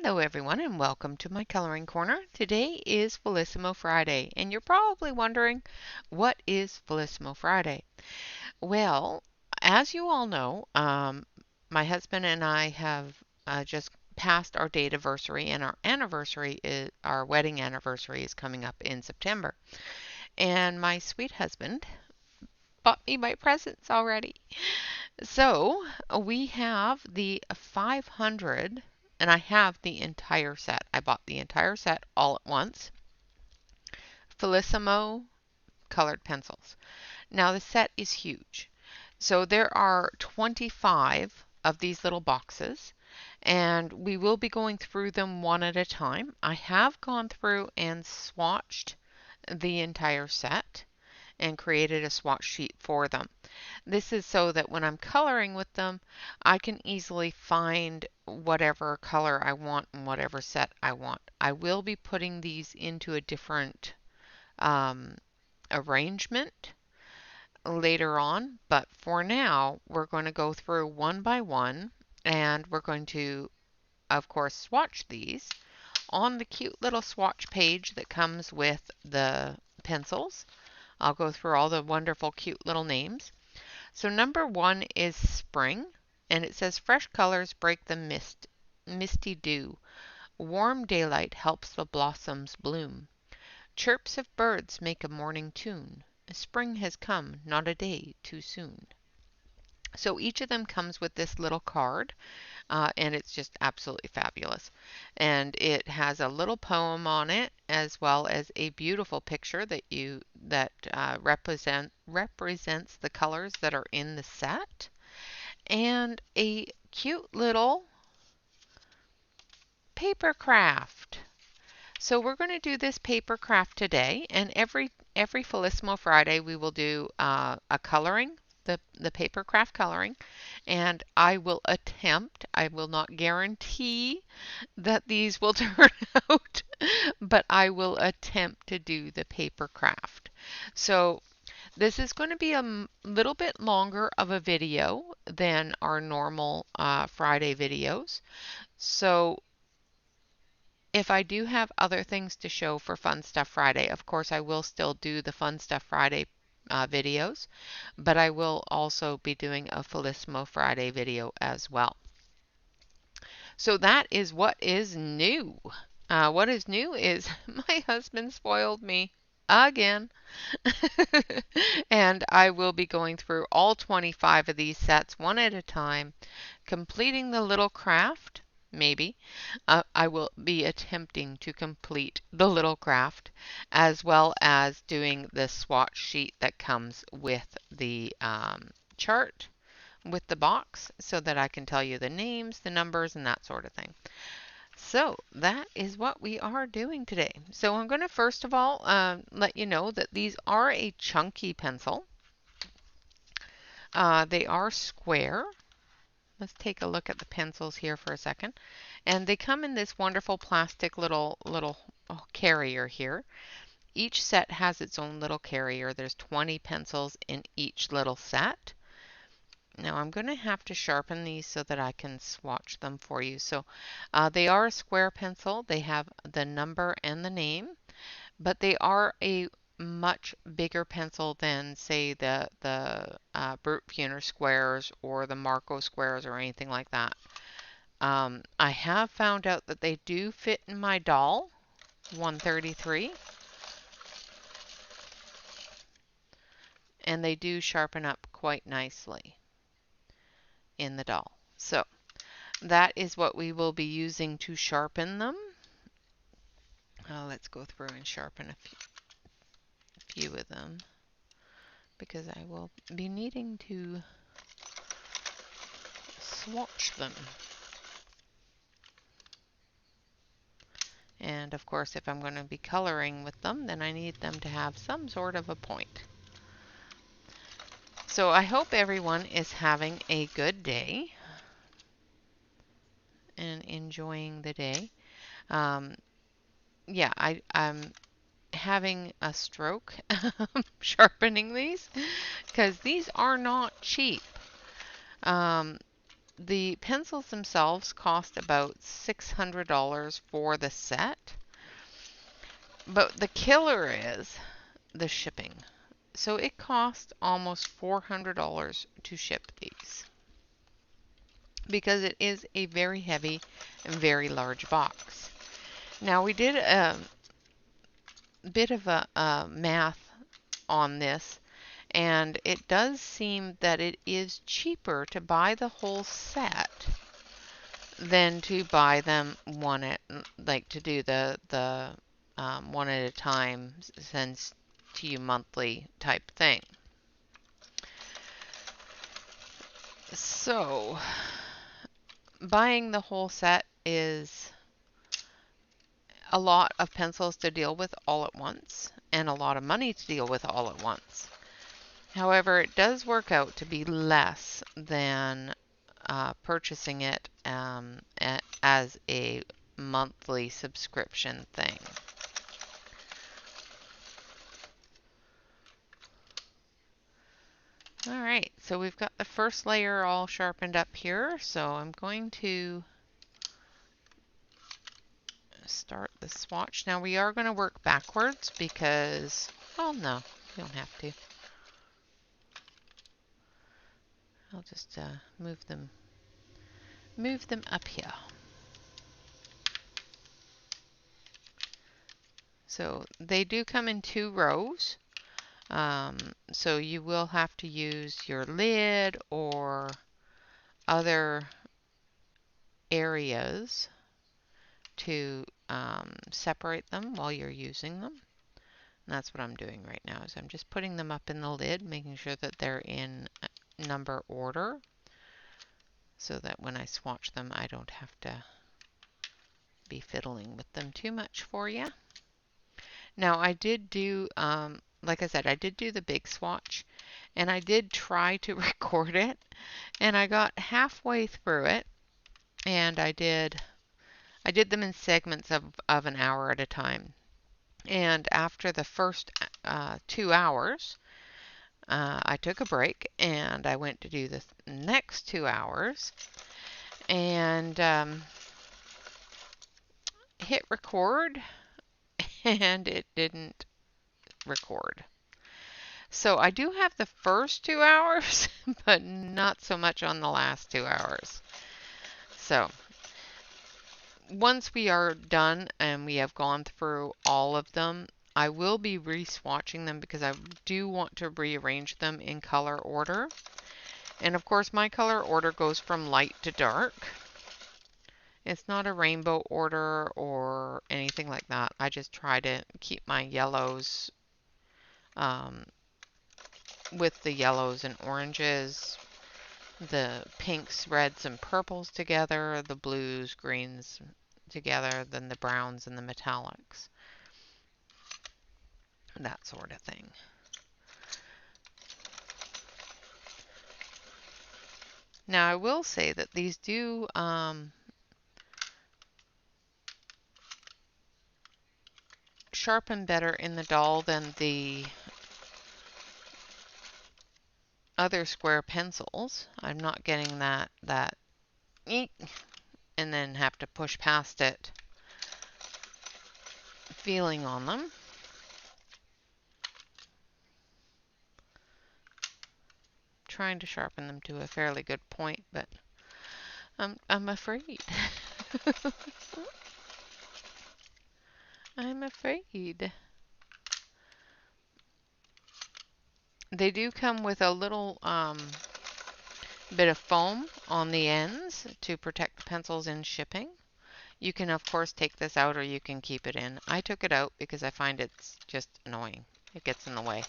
Hello everyone and welcome to my coloring corner. Today is Felissimo Friday and you're probably wondering, what is Felissimo Friday? Well, as you all know, my husband and I have just passed our date anniversary, and our wedding anniversary is coming up in September. And my sweet husband bought me my presents already. So we have the 500, and I have the entire set. I bought the entire set all at once. Felissimo colored pencils. Now the set is huge. So there are 25 of these little boxes, and we will be going through them one at a time. I have gone through and swatched the entire set and created a swatch sheet for them. This is so that when I'm coloring with them, I can easily find whatever color I want and whatever set I want. I will be putting these into a different arrangement later on, but for now, we're going to go through one by one, and we're going to, of course, swatch these on the cute little swatch page that comes with the pencils. I'll go through all the wonderful, cute little names. So number 1 is spring, and it says fresh colors break the misty dew. Warm daylight helps the blossoms bloom. Chirps of birds make a morning tune. Spring has come, not a day too soon. So each of them comes with this little card, and it's just absolutely fabulous. And it has a little poem on it, as well as a beautiful picture that represents the colors that are in the set, and a cute little paper craft. So we're going to do this paper craft today, and every Felissimo Friday we will do a coloring, the paper craft coloring, and I will not guarantee that these will turn out, but I will attempt to do the paper craft. So this is going to be a little bit longer of a video than our normal Friday videos. So if I do have other things to show for Fun Stuff Friday, of course I will still do the Fun Stuff Friday videos, but I will also be doing a Felissimo Friday video as well. So that is what is new. What is new is my husband spoiled me again. And I will be going through all 25 of these sets one at a time, completing the little craft. Maybe. I will be attempting to complete the little craft, as well as doing the swatch sheet that comes with the chart with the box, so that I can tell you the names, the numbers, and that sort of thing. So that is what we are doing today. So I'm going to first of all let you know that these are a chunky pencil. They are square. Let's take a look at the pencils here for a second. And they come in this wonderful plastic little carrier here. Each set has its own little carrier. There's 20 pencils in each little set. Now I'm going to have to sharpen these so that I can swatch them for you. So they are a square pencil. They have the number and the name, but they are a much bigger pencil than, say, the Brute squares or the Marco squares or anything like that. I have found out that they do fit in my doll 133, and they do sharpen up quite nicely in the doll. So that is what we will be using to sharpen them. Let's go through and sharpen a few of them, because I will be needing to swatch them. And of course, if I'm going to be coloring with them, then I need them to have some sort of a point. So I hope everyone is having a good day and enjoying the day. Yeah, I'm having a stroke sharpening these, because these are not cheap. The pencils themselves cost about $600 for the set, but the killer is the shipping. So it costs almost $400 to ship these because it is a very heavy and very large box. Now we did a bit of a math on this, and it does seem that it is cheaper to buy the whole set than to buy them one at, like to do the one at a time, sends to you monthly type thing. So buying the whole set is a lot of pencils to deal with all at once and a lot of money to deal with all at once. However, it does work out to be less than purchasing it as a monthly subscription thing. All right, so we've got the first layer all sharpened up here, so I'm going to start the swatch. Now we are going to work backwards because, oh no, you don't have to. I'll just move them up here. So they do come in 2 rows. So you will have to use your lid or other areas to separate them while you're using them. And that's what I'm doing right now, is I'm just putting them up in the lid, making sure that they're in number order so that when I swatch them, I don't have to be fiddling with them too much for you. Now I did do, like I said, I did do the big swatch, and I did try to record it, and I got halfway through it, and I did them in segments of an hour at a time. And after the first 2 hours, I took a break and I went to do the next 2 hours and hit record, and it didn't record. So I do have the first 2 hours, but not so much on the last 2 hours. So once we are done and we have gone through all of them, I will be re-swatching them because I do want to rearrange them in color order. And of course my color order goes from light to dark. It's not a rainbow order or anything like that. I just try to keep my yellows with the yellows and oranges, the pinks, reds, and purples together, the blues, greens together, then the browns and the metallics. That sort of thing. Now I will say that these do sharpen better in the doll than the other square pencils. I'm not getting that eek, and then have to push past it feeling on them. Trying to sharpen them to a fairly good point, but I'm afraid. I'm afraid. They do come with a little bit of foam on the ends to protect the pencils in shipping. You can of course take this out or you can keep it in. I took it out because I find it's just annoying. It gets in the way.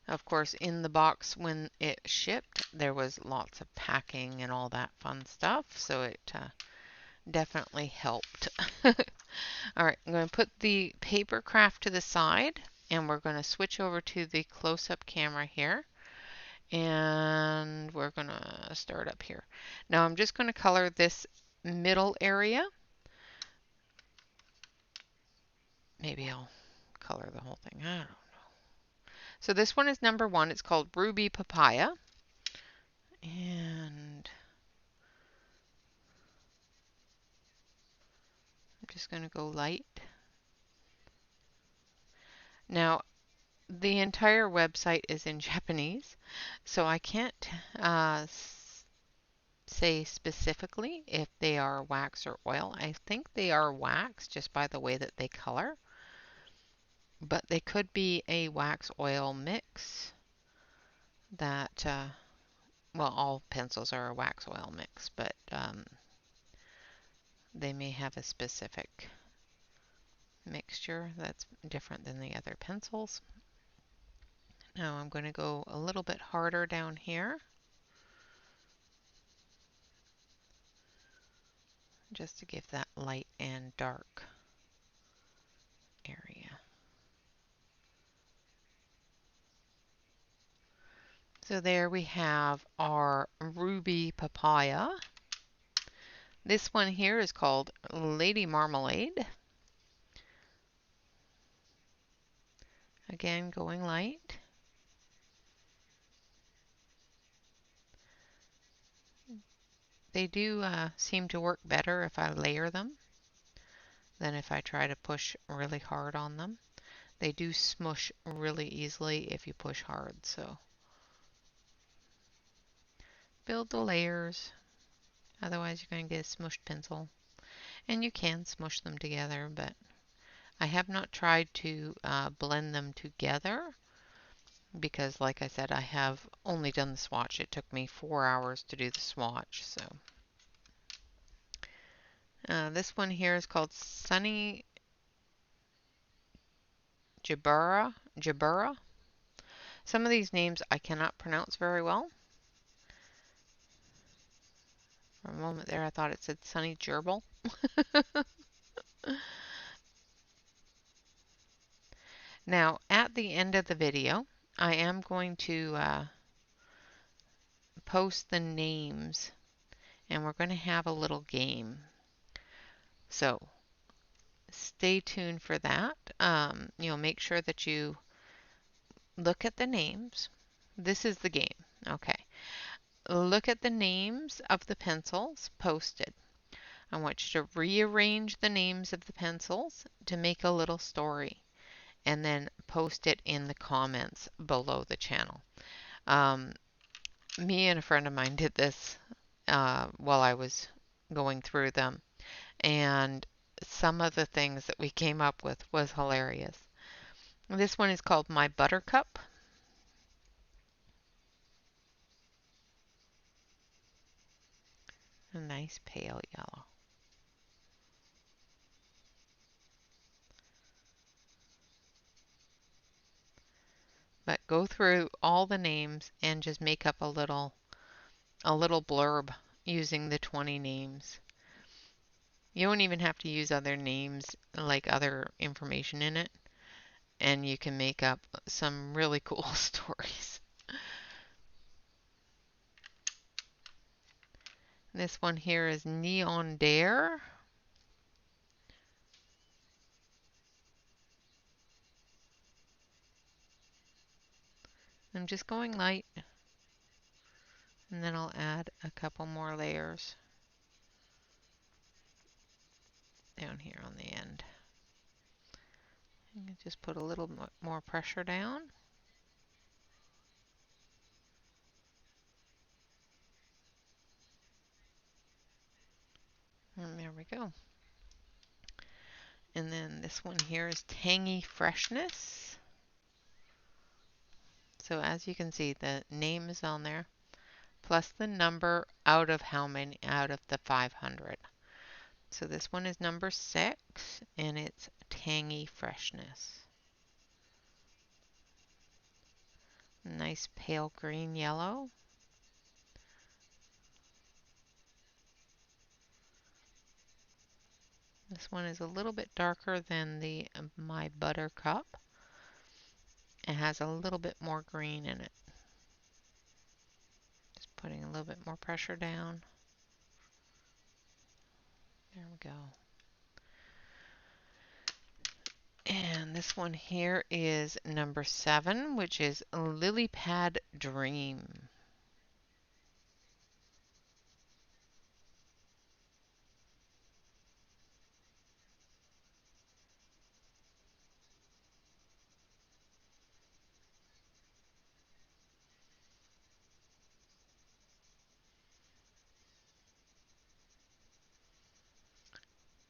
Of course, in the box when it shipped, there was lots of packing and all that fun stuff, so it definitely helped. All right, I'm going to put the paper craft to the side, and we're going to switch over to the close-up camera here, and we're going to start up here. Now I'm just going to color this middle area. Maybe I'll color the whole thing. I don't know. So this one is number 1. It's called Ruby Papaya. And I'm just going to go light. Now, the entire website is in Japanese, so I can't say specifically if they are wax or oil. I think they are wax just by the way that they color, but they could be a wax oil mix that, well, all pencils are a wax oil mix, but they may have a specific mixture that's different than the other pencils. Now I'm going to go a little bit harder down here, just to give that light and dark area. So there we have our Ruby Papaya. This one here is called Lady Marmalade. Again, going light. They do seem to work better if I layer them than if I try to push really hard on them. They do smush really easily if you push hard, so build the layers. Otherwise you're going to get a smushed pencil. And you can smush them together, but I have not tried to blend them together because, like I said, I have only done the swatch. It took me 4 hours to do the swatch. So this one here is called Sunny Gerbera. Some of these names I cannot pronounce very well. For a moment there I thought it said Sunny Gerbil. Now at the end of the video I am going to post the names and we're going to have a little game. So stay tuned for that. Make sure that you look at the names. This is the game. Okay. Look at the names of the pencils posted. I want you to rearrange the names of the pencils to make a little story and then post it in the comments below the channel. Me and a friend of mine did this while I was going through them, and some of the things that we came up with was hilarious. This one is called My Buttercup. A nice pale yellow. But go through all the names and just make up a little blurb using the 20 names. You don't even have to use other names, like other information in it, and you can make up some really cool stories. This one here is Neon Dare. I'm just going light, and then I'll add a couple more layers down here on the end. And just put a little more pressure down. And there we go. And then this one here is Tangy Freshness. So as you can see, the name is on there, plus the number out of how many, out of the 500. So this one is number 6, and it's Tangy Freshness. Nice pale green yellow. This one is a little bit darker than the My Buttercup. It has a little bit more green in it. Just putting a little bit more pressure down. There we go. And this one here is number 7, which is Lilypad Dream.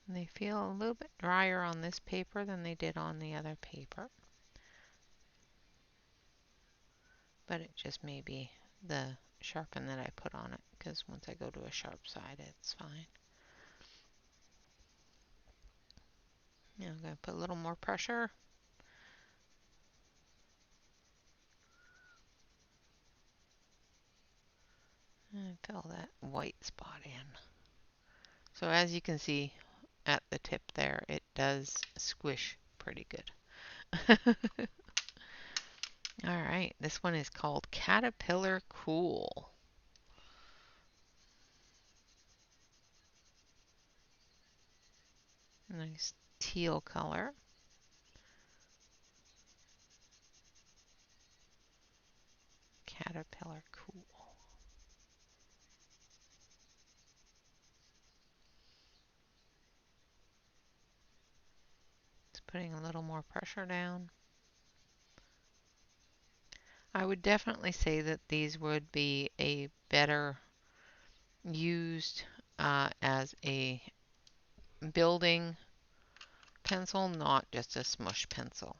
And they feel a little bit drier on this paper than they did on the other paper. But it just may be the sharpen that I put on it, because once I go to a sharp side, it's fine. Now I'm going to put a little more pressure. And fill that white spot in. So as you can see at the tip there, it does squish pretty good. All right, this one is called Caterpillar Cool. Nice teal color. Caterpillar Cool. It's putting a little more pressure down. I would definitely say that these would be a better used as a building pencil, not just a smush pencil.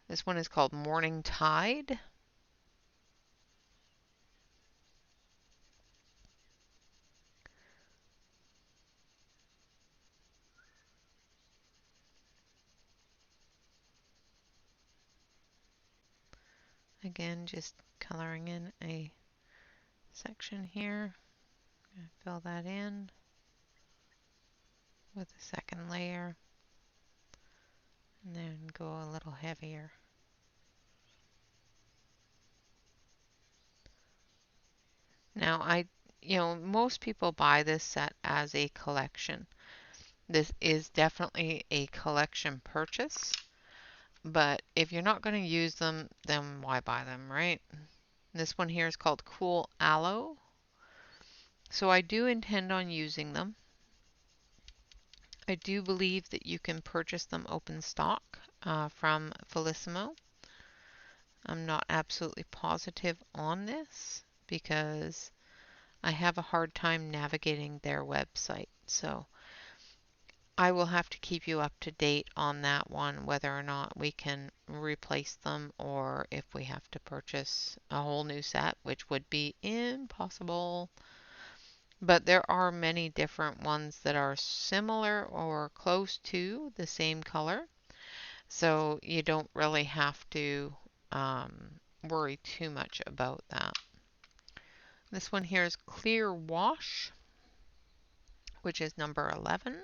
This one is called Morning Tide. Again, just coloring in a section here. Fill that in with a second layer, and then go a little heavier. Now most people buy this set as a collection. This is definitely a collection purchase, but if you're not going to use them, then why buy them, right? This one here is called Cool Aloe. So I do intend on using them. I do believe that you can purchase them open stock from Felissimo. I'm not absolutely positive on this because I have a hard time navigating their website. So I will have to keep you up to date on that one, whether or not we can replace them or if we have to purchase a whole new set, which would be impossible. But there are many different ones that are similar or close to the same color. So you don't really have to worry too much about that. This one here is Clear Wash, which is number 11.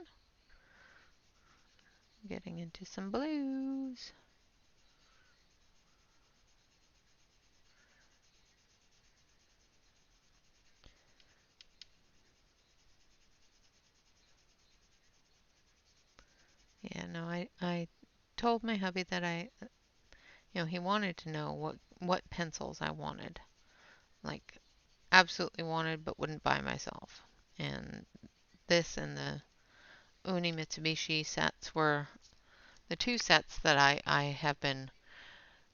Getting into some blues. Yeah, no, I told my hubby that he wanted to know what pencils I wanted. Like, absolutely wanted, but wouldn't buy myself. And this and the Uni Mitsubishi sets were the two sets that I have been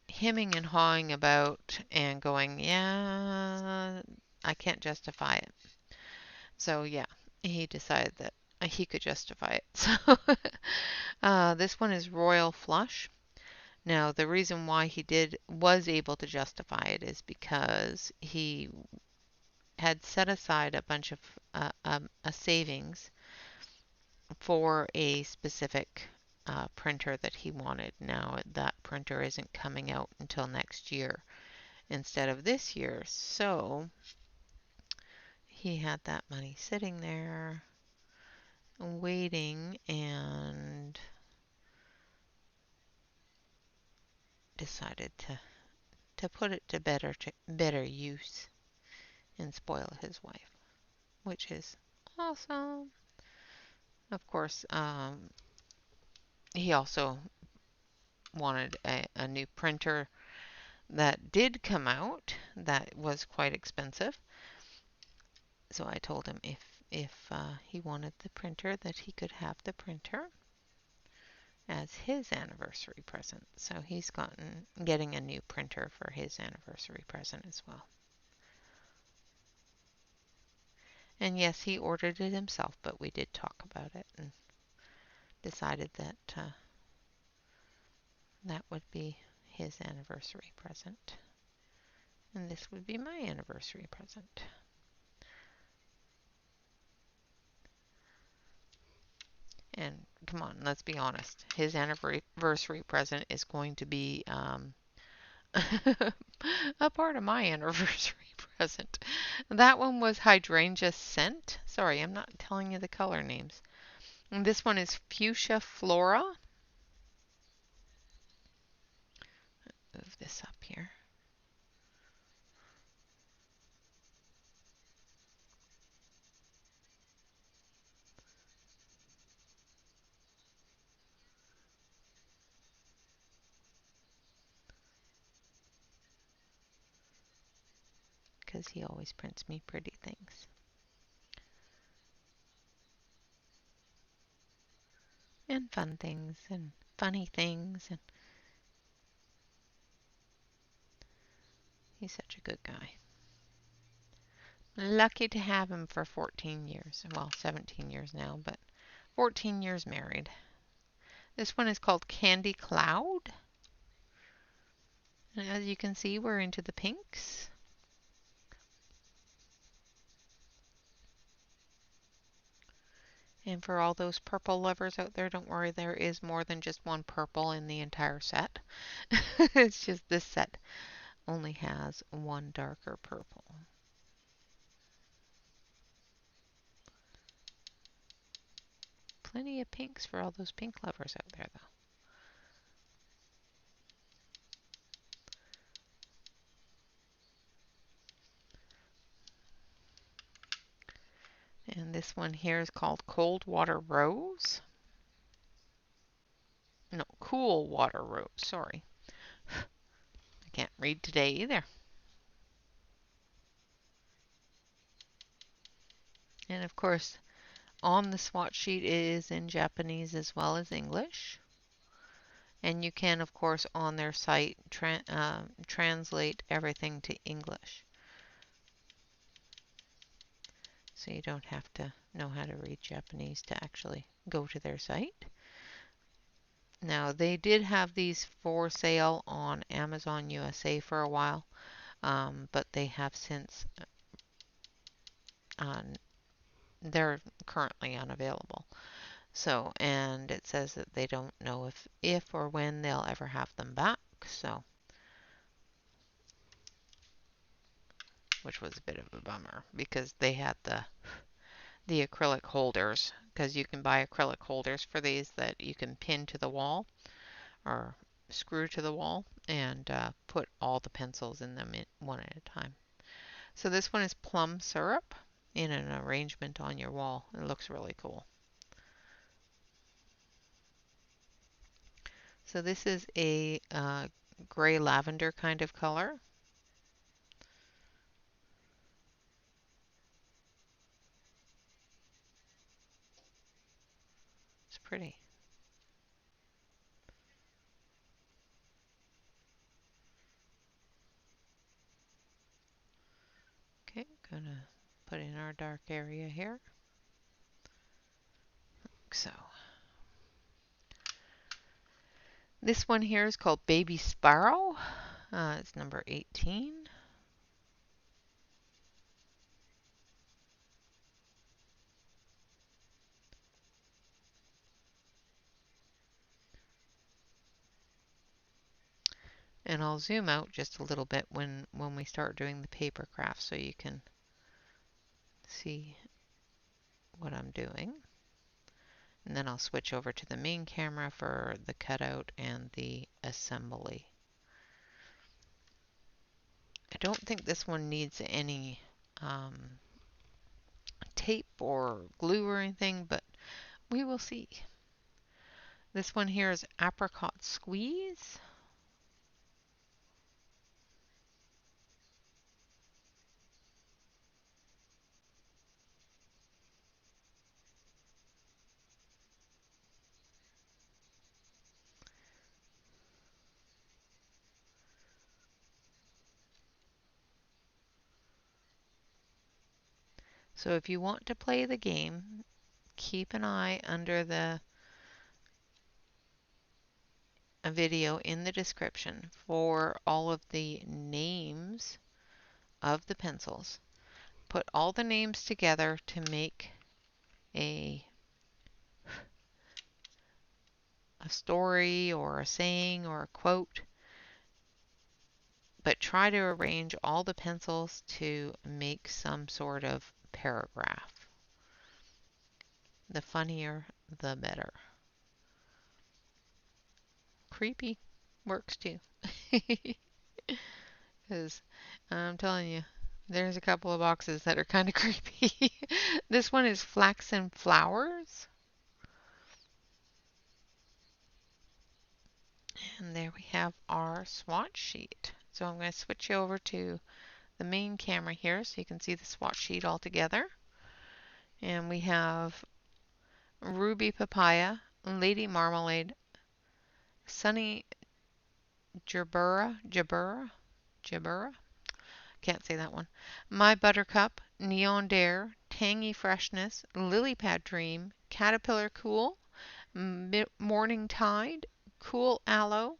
hemming and hawing about and going, yeah, I can't justify it. So yeah, he decided that he could justify it. So this one is Royal Flush. Now the reason why he was able to justify it is because he had set aside a bunch of a savings for a specific printer that he wanted. Now that printer isn't coming out until next year instead of this year, so he had that money sitting there waiting and decided to put it to better use and spoil his wife, which is awesome. Of course, he also wanted a new printer that did come out that was quite expensive. So I told him if he wanted the printer that he could have the printer as his anniversary present. So he's getting a new printer for his anniversary present as well. And yes, he ordered it himself, but we did talk about it and decided that that would be his anniversary present. And this would be my anniversary present. And come on, let's be honest. His anniversary present is going to be a part of my anniversary present. That one was Hydrangea Scent. Sorry, I'm not telling you the color names. And this one is Fuchsia Flora. Move this up here. Because he always prints me pretty things. And fun things and funny things. And he's such a good guy. Lucky to have him for 14 years. Well, 17 years now, but 14 years married. This one is called Candy Cloud. And as you can see, we're into the pinks. And for all those purple lovers out there, don't worry, there is more than just one purple in the entire set. It's just this set only has one darker purple. Plenty of pinks for all those pink lovers out there, though. And this one here is called Coldwater Rose. No, Coolwater Rose, sorry. I can't read today either. And of course, on the swatch sheet it is in Japanese as well as English. And you can, of course, on their site translate everything to English. So you don't have to know how to read Japanese to actually go to their site. Now, they did have these for sale on Amazon USA for a while, but they have since, they're currently unavailable. So, and it says that they don't know if or when they'll ever have them back, so, which was a bit of a bummer because they had the acrylic holders, because you can buy acrylic holders for these that you can pin to the wall or screw to the wall and put all the pencils in them one at a time. So this one is plum syrup in an arrangement on your wall. It looks really cool. So this is a gray lavender kind of color. It's pretty. Okay, gonna put in our dark area here. Like so. This one here is called Baby Sparrow. It's number 18. And I'll zoom out just a little bit when we start doing the paper craft so you can see what I'm doing. And then I'll switch over to the main camera for the cutout and the assembly. I don't think this one needs any tape or glue or anything, but we will see. This one here is Apricot Squeeze. So if you want to play the game, keep an eye under the video in the description for all of the names of the pencils. Put all the names together to make a story or a saying or a quote, but try to arrange all the pencils to make some sort of paragraph. The funnier, the better. Creepy works too. Because I'm telling you, there's a couple of boxes that are kind of creepy. This one is Flaxen Flowers. And there we have our swatch sheet. So I'm going to switch you over to the main camera here so you can see the swatch sheet all together. And we have Ruby Papaya, Lady Marmalade, Sunny Gerbera, can't say that one, My Buttercup, Neon Dare, Tangy Freshness, Lilypad Dream, Caterpillar Cool, Morning Tide, Cool Aloe,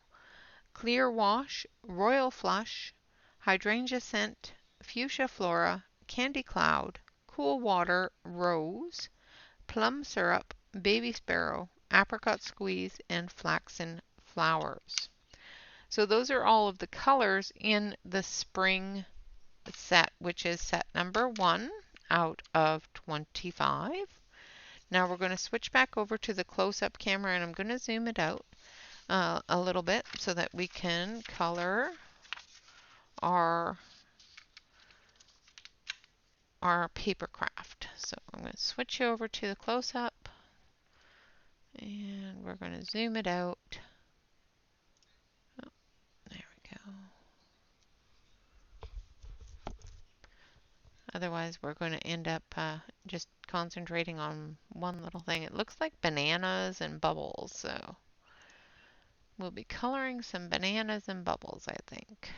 Clear Wash, Royal Flush, Hydrangea Scent, Fuchsia Flora, Candy Cloud, Cool Water, Rose, Plum Syrup, Baby Sparrow, Apricot Squeeze, and Flaxen Flowers. So those are all of the colors in the spring set, which is set number 1 out of 25. Now we're going to switch back over to the close-up camera, and I'm going to zoom it out a little bit so that we can color our paper craft. So I'm going to switch you over to the close-up, and we're going to zoom it out. Oh, there we go. Otherwise, we're going to end up just concentrating on one little thing. It looks like bananas and bubbles, so we'll be coloring some bananas and bubbles, I think.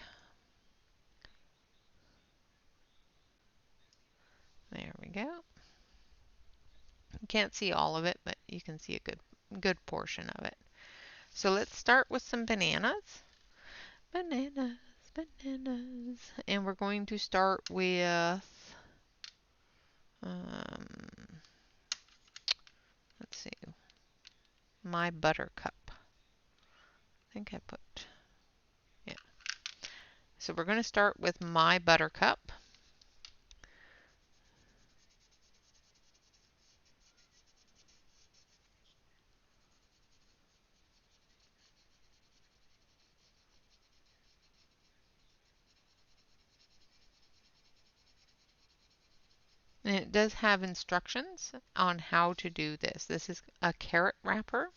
There we go. You can't see all of it, but you can see a good portion of it. So let's start with some bananas. Bananas, bananas. And we're going to start with, let's see, My Buttercup. I think I put, yeah. So we're going to start with My Buttercup. And it does have instructions on how to do this. This is a carrot wrapper,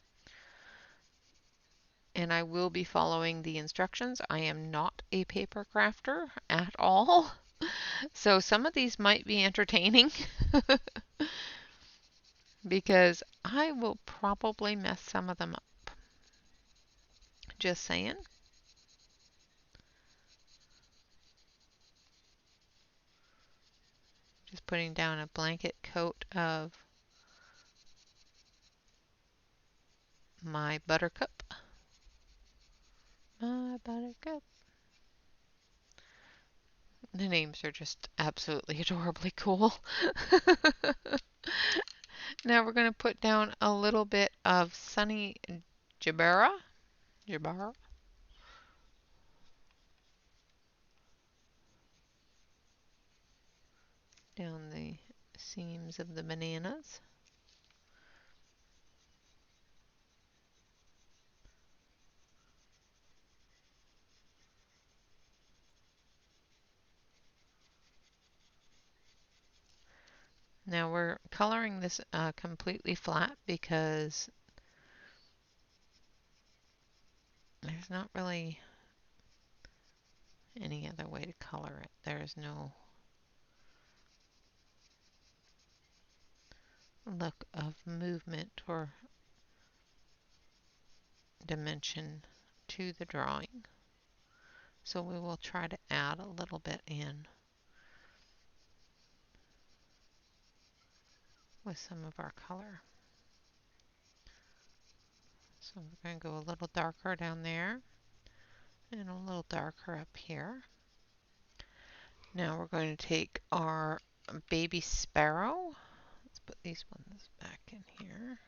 and I will be following the instructions. I am not a paper crafter at all, so some of these might be entertaining because I will probably mess some of them up. Just saying. Just putting down a blanket coat of My Buttercup. My Buttercup. The names are just absolutely adorably cool. Now we're going to put down a little bit of Sunny Gerbera. Gerbera. Down the seams of the bananas. Now we're coloring this completely flat because there's not really any other way to color it. There is no look of movement or dimension to the drawing. So we will try to add a little bit in with some of our color. So we're going to go a little darker down there and a little darker up here. Now we're going to take our baby sparrow. Let's put these ones back in here.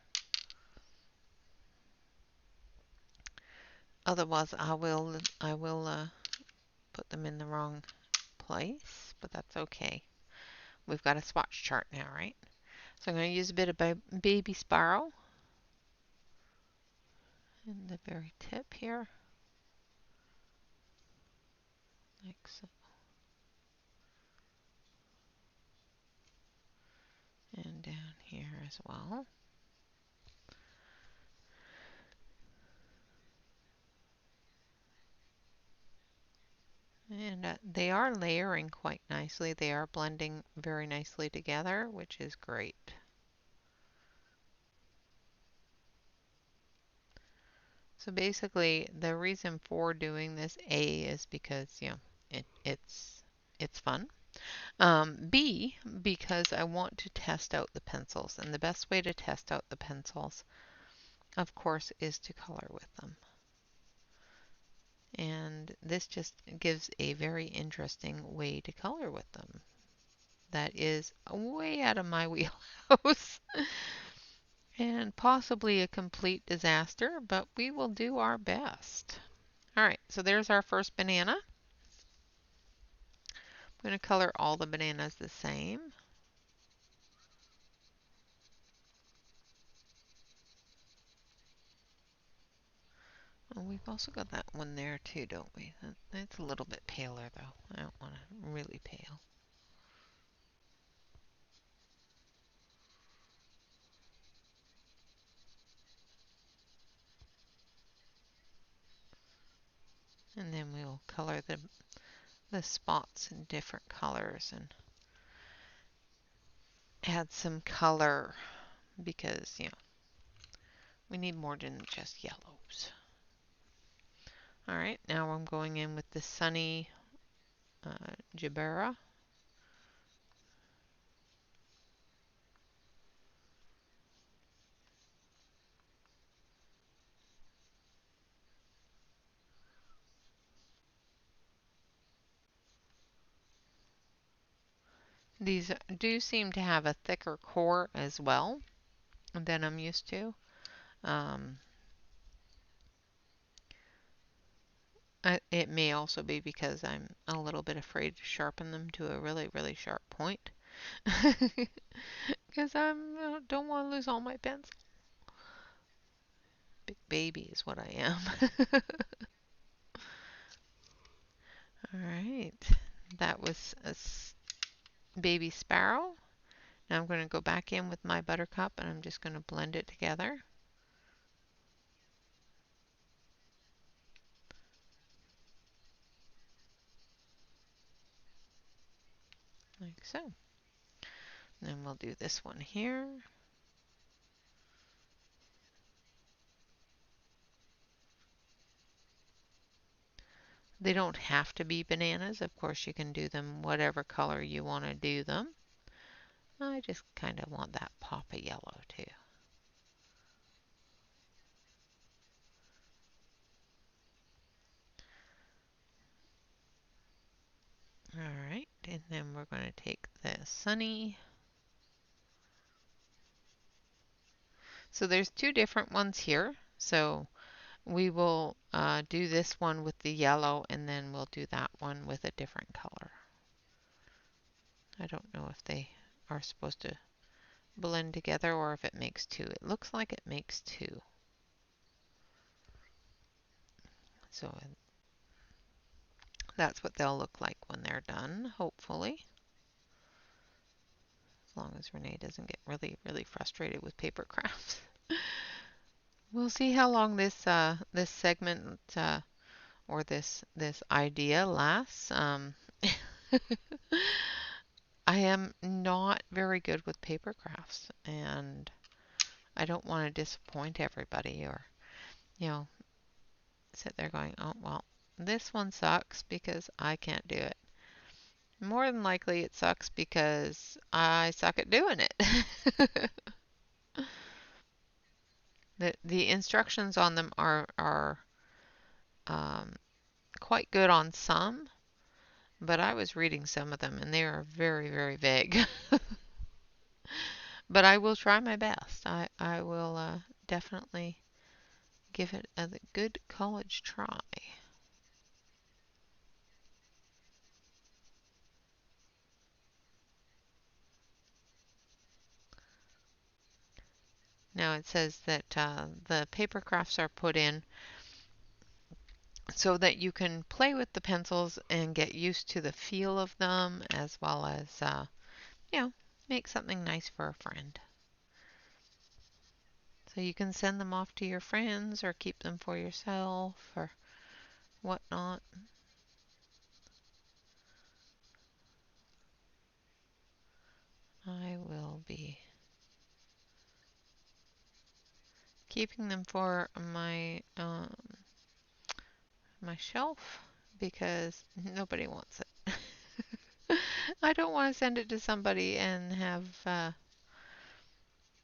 Otherwise I will put them in the wrong place, but that's okay. We've got a swatch chart now, right? So I'm going to use a bit of baby sparrow in the very tip here, like so. And down here as well. And they are layering quite nicely. They are blending very nicely together, which is great. So basically, the reason for doing this, A, is because, you know, it's fun. B, because I want to test out the pencils. And the best way to test out the pencils, of course, is to color with them. And this just gives a very interesting way to color with them. That is way out of my wheelhouse. And possibly a complete disaster, but we will do our best. All right, so there's our first banana. I'm going to color all the bananas the same. Oh, we've also got that one there too, don't we? That's a little bit paler though. I don't want it really pale. And then we'll color the spots in different colors and add some color because, you know, we need more than just yellows. All right, now I'm going in with the Sunny Gerbera. These do seem to have a thicker core as well than I'm used to. It may also be because I'm a little bit afraid to sharpen them to a really, really sharp point. Because I don't want to lose all my pencil. Big baby is what I am. Alright, that was a baby sparrow. Now I'm going to go back in with my Buttercup and I'm just going to blend it together. Like so. And then we'll do this one here. They don't have to be bananas. Of course, you can do them whatever color you want to do them. I just kind of want that pop of yellow too. Alright, and then we're going to take the Sunny. So there's two different ones here. So we will do this one with the yellow and then we'll do that one with a different color. I don't know if they are supposed to blend together or if it makes two. It looks like it makes two. So that's what they'll look like when they're done, hopefully. As long as Renee doesn't get really, really frustrated with paper crafts. We'll see how long this segment or this idea lasts. I am not very good with paper crafts, and I don't want to disappoint everybody or, you know, sit there going, oh, well, this one sucks because I can't do it. More than likely it sucks because I suck at doing it. The instructions on them are um, quite good on some, but I was reading some of them and they are very, very vague. But I will try my best. I will definitely give it a good college try. Now it says that the paper crafts are put in so that you can play with the pencils and get used to the feel of them as well as, you know, make something nice for a friend. So you can send them off to your friends or keep them for yourself or whatnot. I will be keeping them for my shelf because nobody wants it. I don't want to send it to somebody and have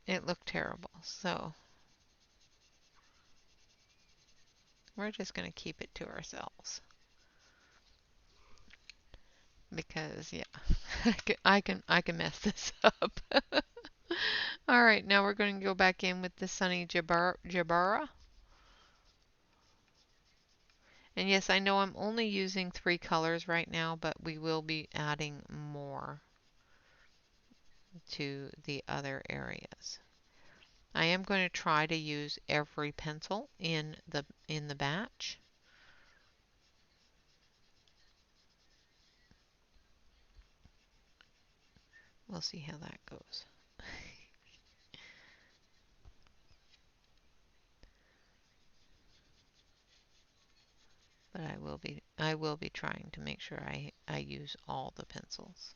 it look terrible. So we're just going to keep it to ourselves because yeah, I can mess this up. All right, now we're going to go back in with the Sunny Gerbera. And yes, I know I'm only using 3 colors right now, but we will be adding more to the other areas. I am going to try to use every pencil in the batch. We'll see how that goes. But I will be trying to make sure I use all the pencils.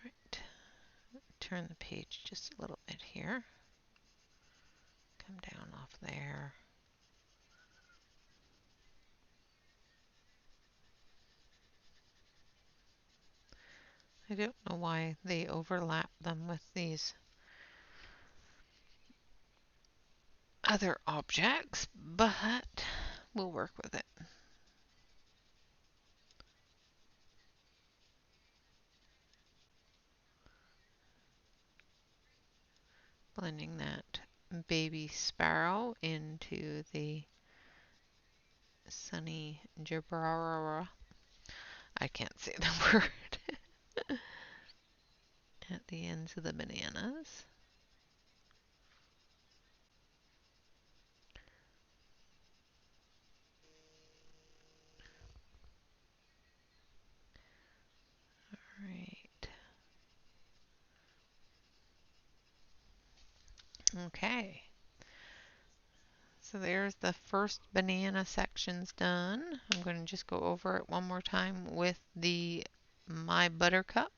Right. Turn the page just a little bit here. Come down off there. I don't know why they overlap them with these other objects, but we'll work with it. Blending that baby sparrow into the sunny Gerbera. I can't say the word. At the ends of the bananas. Right. Okay. So there's the first banana sections done. I'm going to just go over it one more time with the My Buttercup,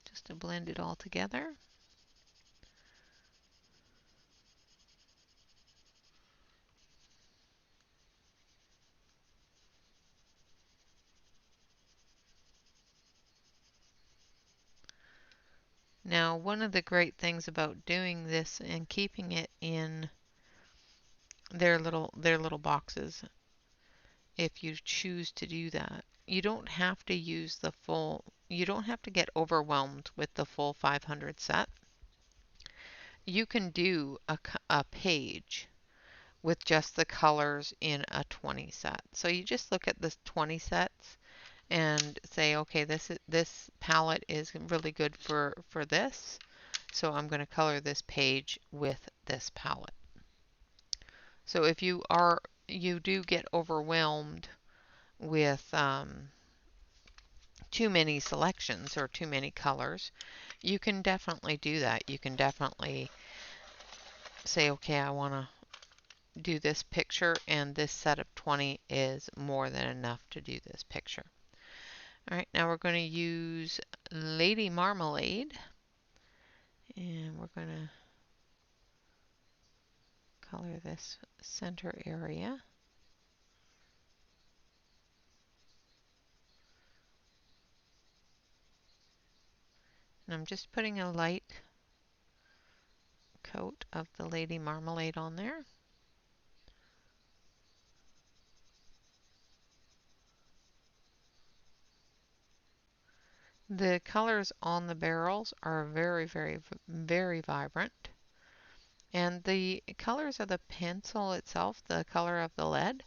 just to blend it all together. Now, one of the great things about doing this and keeping it in their little boxes, if you choose to do that, you don't have to use the full, you don't have to get overwhelmed with the full 500 set. You can do a page with just the colors in a 20 set. So you just look at the 20 sets and say, okay, this palette is really good for this. So I'm going to color this page with this palette. So if you do get overwhelmed with too many selections or too many colors, you can definitely do that. You can definitely say, okay, I want to do this picture, and this set of 20 is more than enough to do this picture. All right, now we're going to use Lady Marmalade, and we're going to color this center area. And I'm just putting a light coat of the Lady Marmalade on there. The colors on the barrels are very, very, very vibrant. And the colors of the pencil itself, the color of the lead,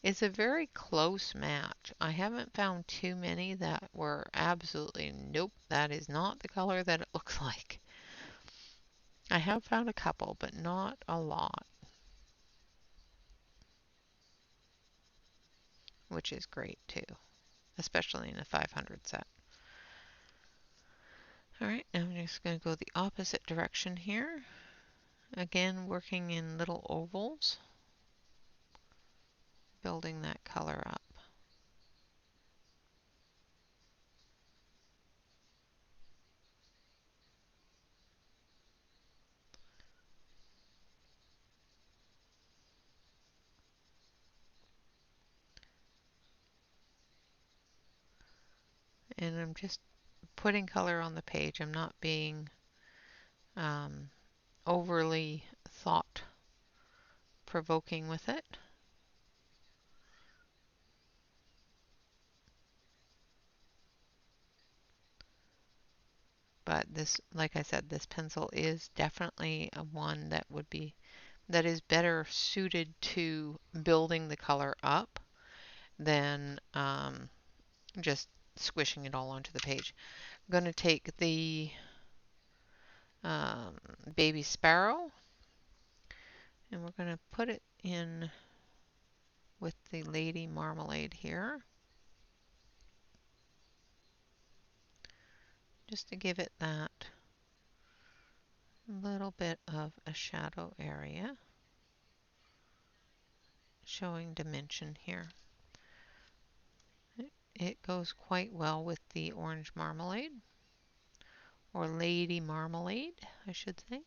is a very close match. I haven't found too many that were absolutely, nope, that is not the color that it looks like. I have found a couple, but not a lot, which is great too, especially in a 500 set. Alright, now I'm just going to go the opposite direction here. Again, working in little ovals, building that color up. And I'm just putting color on the page. I'm not being overly thought-provoking with it. But this, like I said, this pencil is definitely a one that is better suited to building the color up than just squishing it all onto the page. I'm going to take the baby Sparrow, and we're going to put it in with the Lady Marmalade here, just to give it that little bit of a shadow area, showing dimension here. It goes quite well with the orange marmalade, or Lady Marmalade, I should say.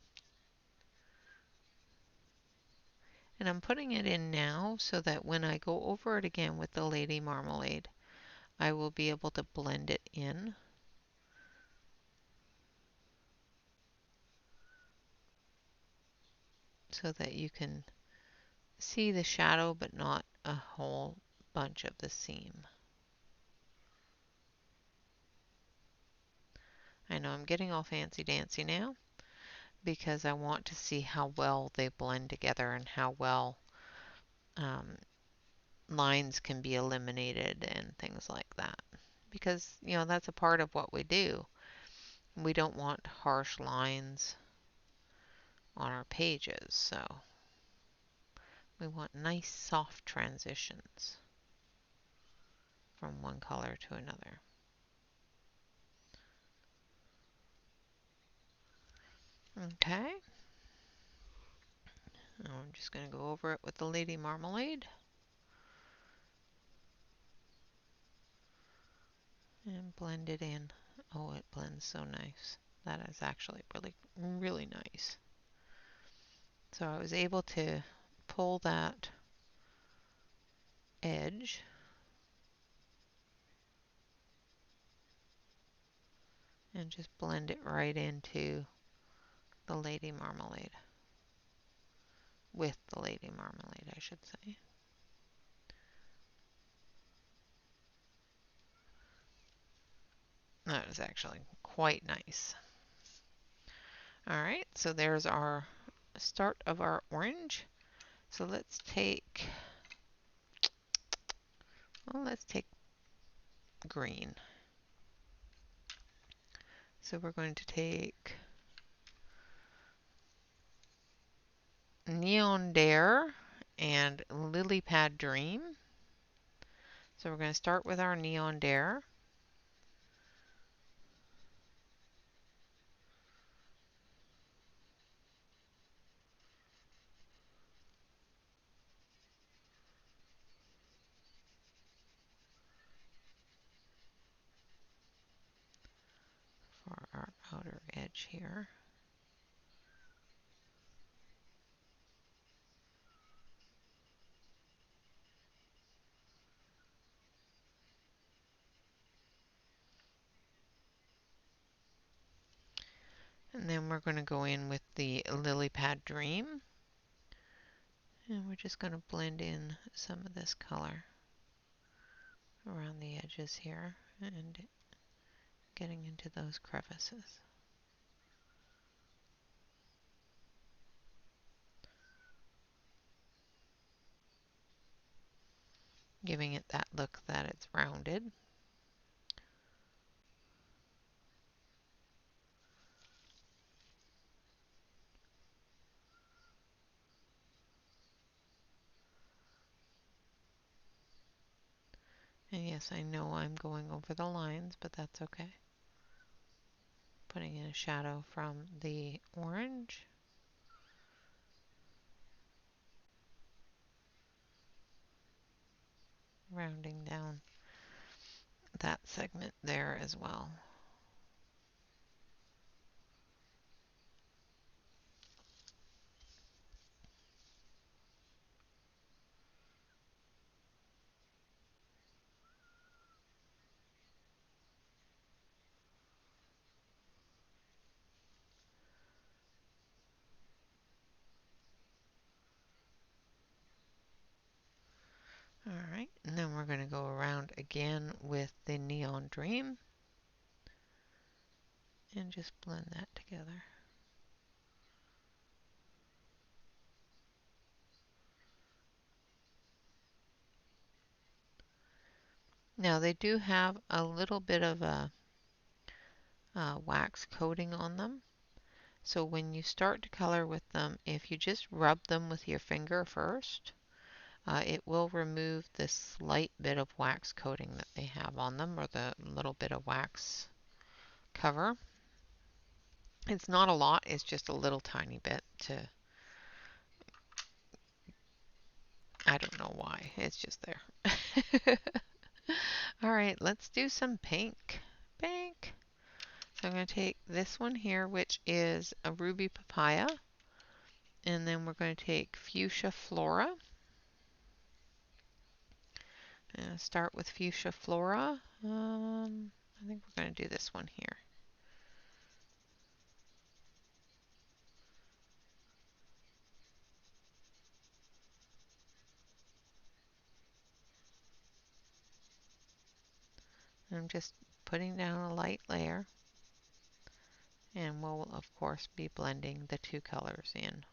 And I'm putting it in now so that when I go over it again with the Lady Marmalade, I will be able to blend it in. So that you can see the shadow but not a whole bunch of the seam. I know I'm getting all fancy dancy now because I want to see how well they blend together and how well lines can be eliminated and things like that. Because, you know, that's a part of what we do. We don't want harsh lines on our pages, so we want nice soft transitions from one color to another. Okay. Now I'm just going to go over it with the Lady Marmalade. And blend it in. Oh, it blends so nice. That is actually really, really nice. So I was able to pull that edge and just blend it right into the Lady Marmalade. With the Lady Marmalade, I should say. That is actually quite nice. Alright, so there's our start of our orange. So let's take green. So we're going to take Neon Dare and Lilypad Dream. So we're going to start with our Neon Dare. edge here. And then we're going to go in with the Lilypad Dream. And we're just going to blend in some of this color around the edges here and getting into those crevices. Giving it that look that it's rounded. And yes, I know I'm going over the lines, but that's okay. Putting in a shadow from the orange. Rounding down that segment there as well. Alright, and then we're going to go around again with the Neon Dream and just blend that together. Now they do have a little bit of a wax coating on them. So when you start to color with them, if you just rub them with your finger first, it will remove this slight bit of wax coating that they have on them, or the little bit of wax cover. It's not a lot, it's just a little tiny bit to, I don't know why, it's just there. Alright, let's do some pink. Pink. So I'm going to take this one here, which is a Ruby Papaya, and then we're going to take Fuchsia Flora. Start with Fuchsia Flora. I think we're going to do this one here. I'm just putting down a light layer, and we'll of course be blending the two colors in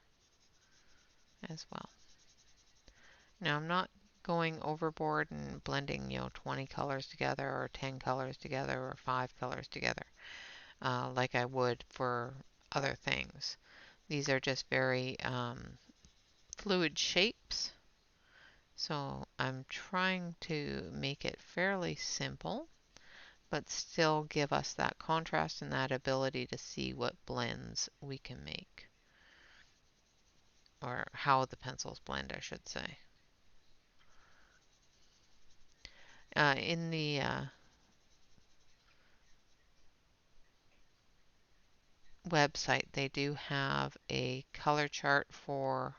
as well. Now I'm not going overboard and blending 20 colors together or 10 colors together or 5 colors together like I would for other things. These are just very fluid shapes, so I'm trying to make it fairly simple but still give us that contrast and that ability to see what blends we can make, or how the pencils blend, I should say. In the website, they do have a color chart for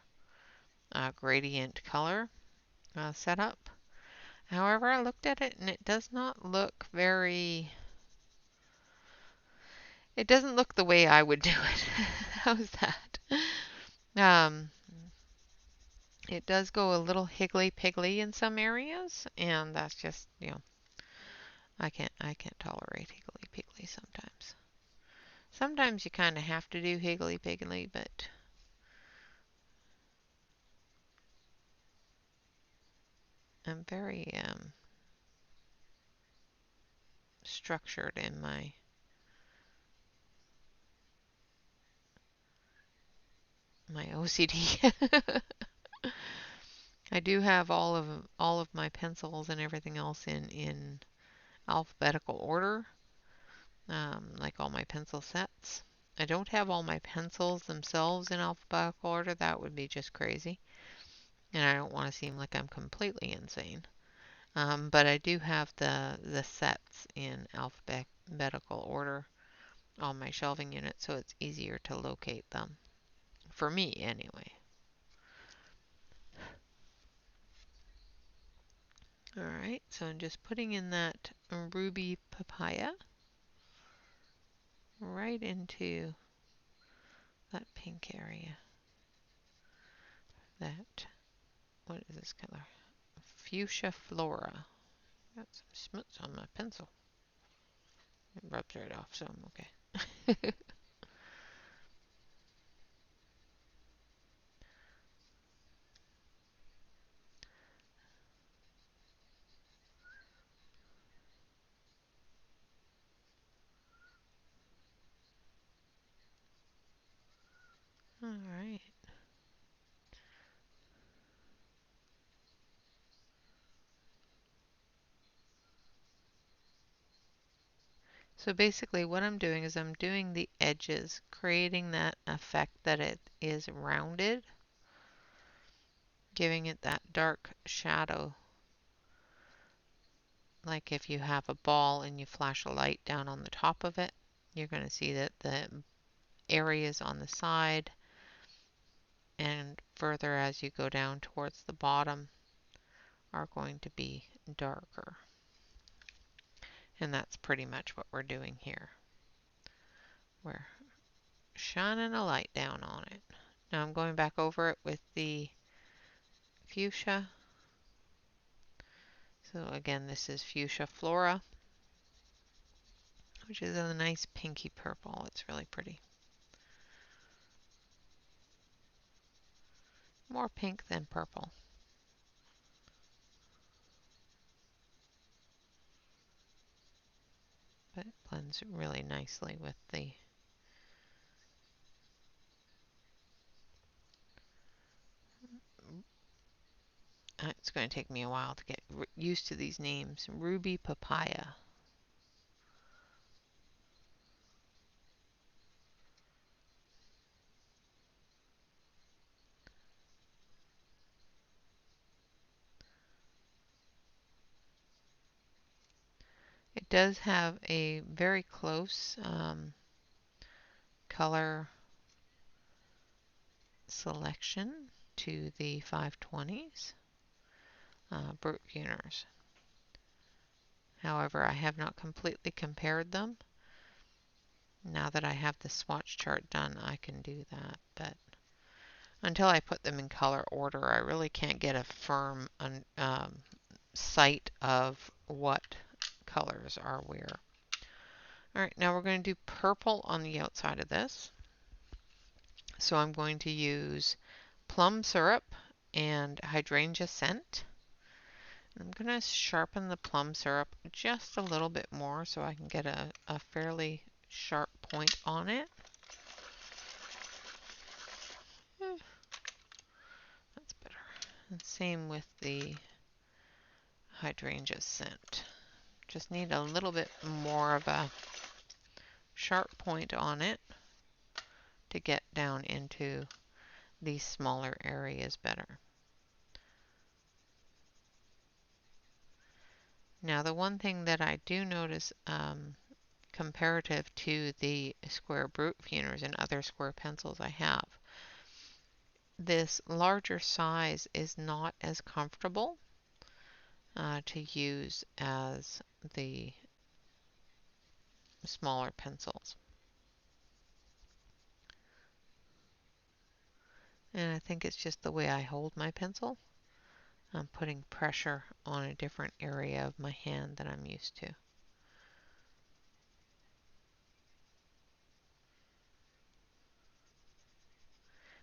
gradient color setup. However, I looked at it and it does not look very... It doesn't look the way I would do it. How's that? It does go a little higgly-piggly in some areas, and that's just, I can't tolerate higgly-piggly sometimes. Sometimes you kind of have to do higgly-piggly, but I'm very structured in my OCD. I do have all of my pencils and everything else in alphabetical order, like all my pencil sets. I don't have all my pencils themselves in alphabetical order. That would be just crazy, and I don't want to seem like I'm completely insane. But I do have the sets in alphabetical order on my shelving unit, so it's easier to locate them. For me, anyway. Alright, so I'm just putting in that ruby papaya right into that pink area. That, what is this color? Fuchsia Flora. Got some smuts on my pencil. It rubs right off, so I'm okay. Alright. So basically what I'm doing is I'm doing the edges, creating that effect that it is rounded, giving it that dark shadow. Like if you have a ball and you flash a light down on the top of it, you're going to see that the areas on the side and further as you go down towards the bottom are going to be darker. And that's pretty much what we're doing here. We're shining a light down on it. Now I'm going back over it with the fuchsia. So again, this is Fuchsia Flora, which is a nice pinky purple. It's really pretty. More pink than purple. But it blends really nicely with the it's going to take me a while to get used to these names. Ruby Papaya. It does have a very close color selection to the 520s Brute Tuners. However, I have not completely compared them. Now that I have the swatch chart done, I can do that. But until I put them in color order, I really can't get a firm sight of what colors are where. Alright, now we're going to do purple on the outside of this. So I'm going to use plum syrup and hydrangea scent. I'm going to sharpen the plum syrup just a little bit more so I can get a fairly sharp point on it. That's better. And same with the hydrangea scent. Just need a little bit more of a sharp point on it to get down into these smaller areas better. Now the one thing that I do notice comparative to the square Brute Tuners and other square pencils I have, this larger size is not as comfortable to use as the smaller pencils. And I think it's just the way I hold my pencil. I'm putting pressure on a different area of my hand than I'm used to.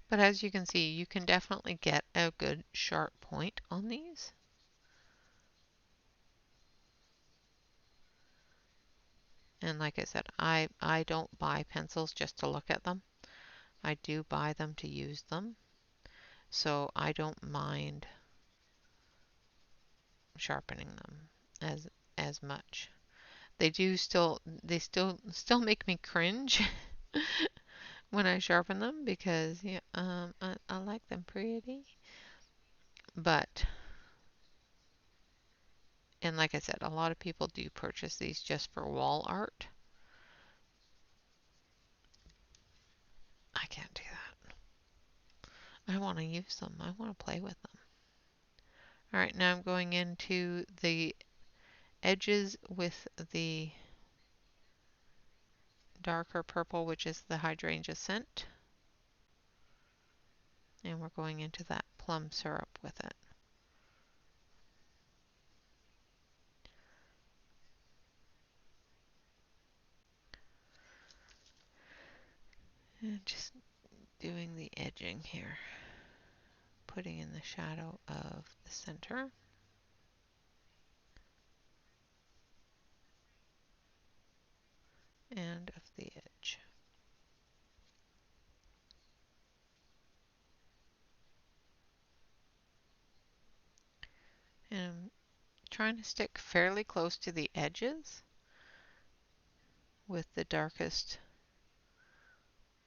But as you can see, you can definitely get a good sharp point on these. And like I said, I don't buy pencils just to look at them. I do buy them to use them. So I don't mind sharpening them as much. They still make me cringe when I sharpen them because yeah, I like them pretty. But and like I said, a lot of people do purchase these just for wall art. I want to use them. I want to play with them. All right, now I'm going into the edges with the darker purple, which is the Hydrangea scent. And we're going into that plum syrup with it. And just doing the edging here, putting in the shadow of the center. And of the edge. And I'm trying to stick fairly close to the edges with the darkest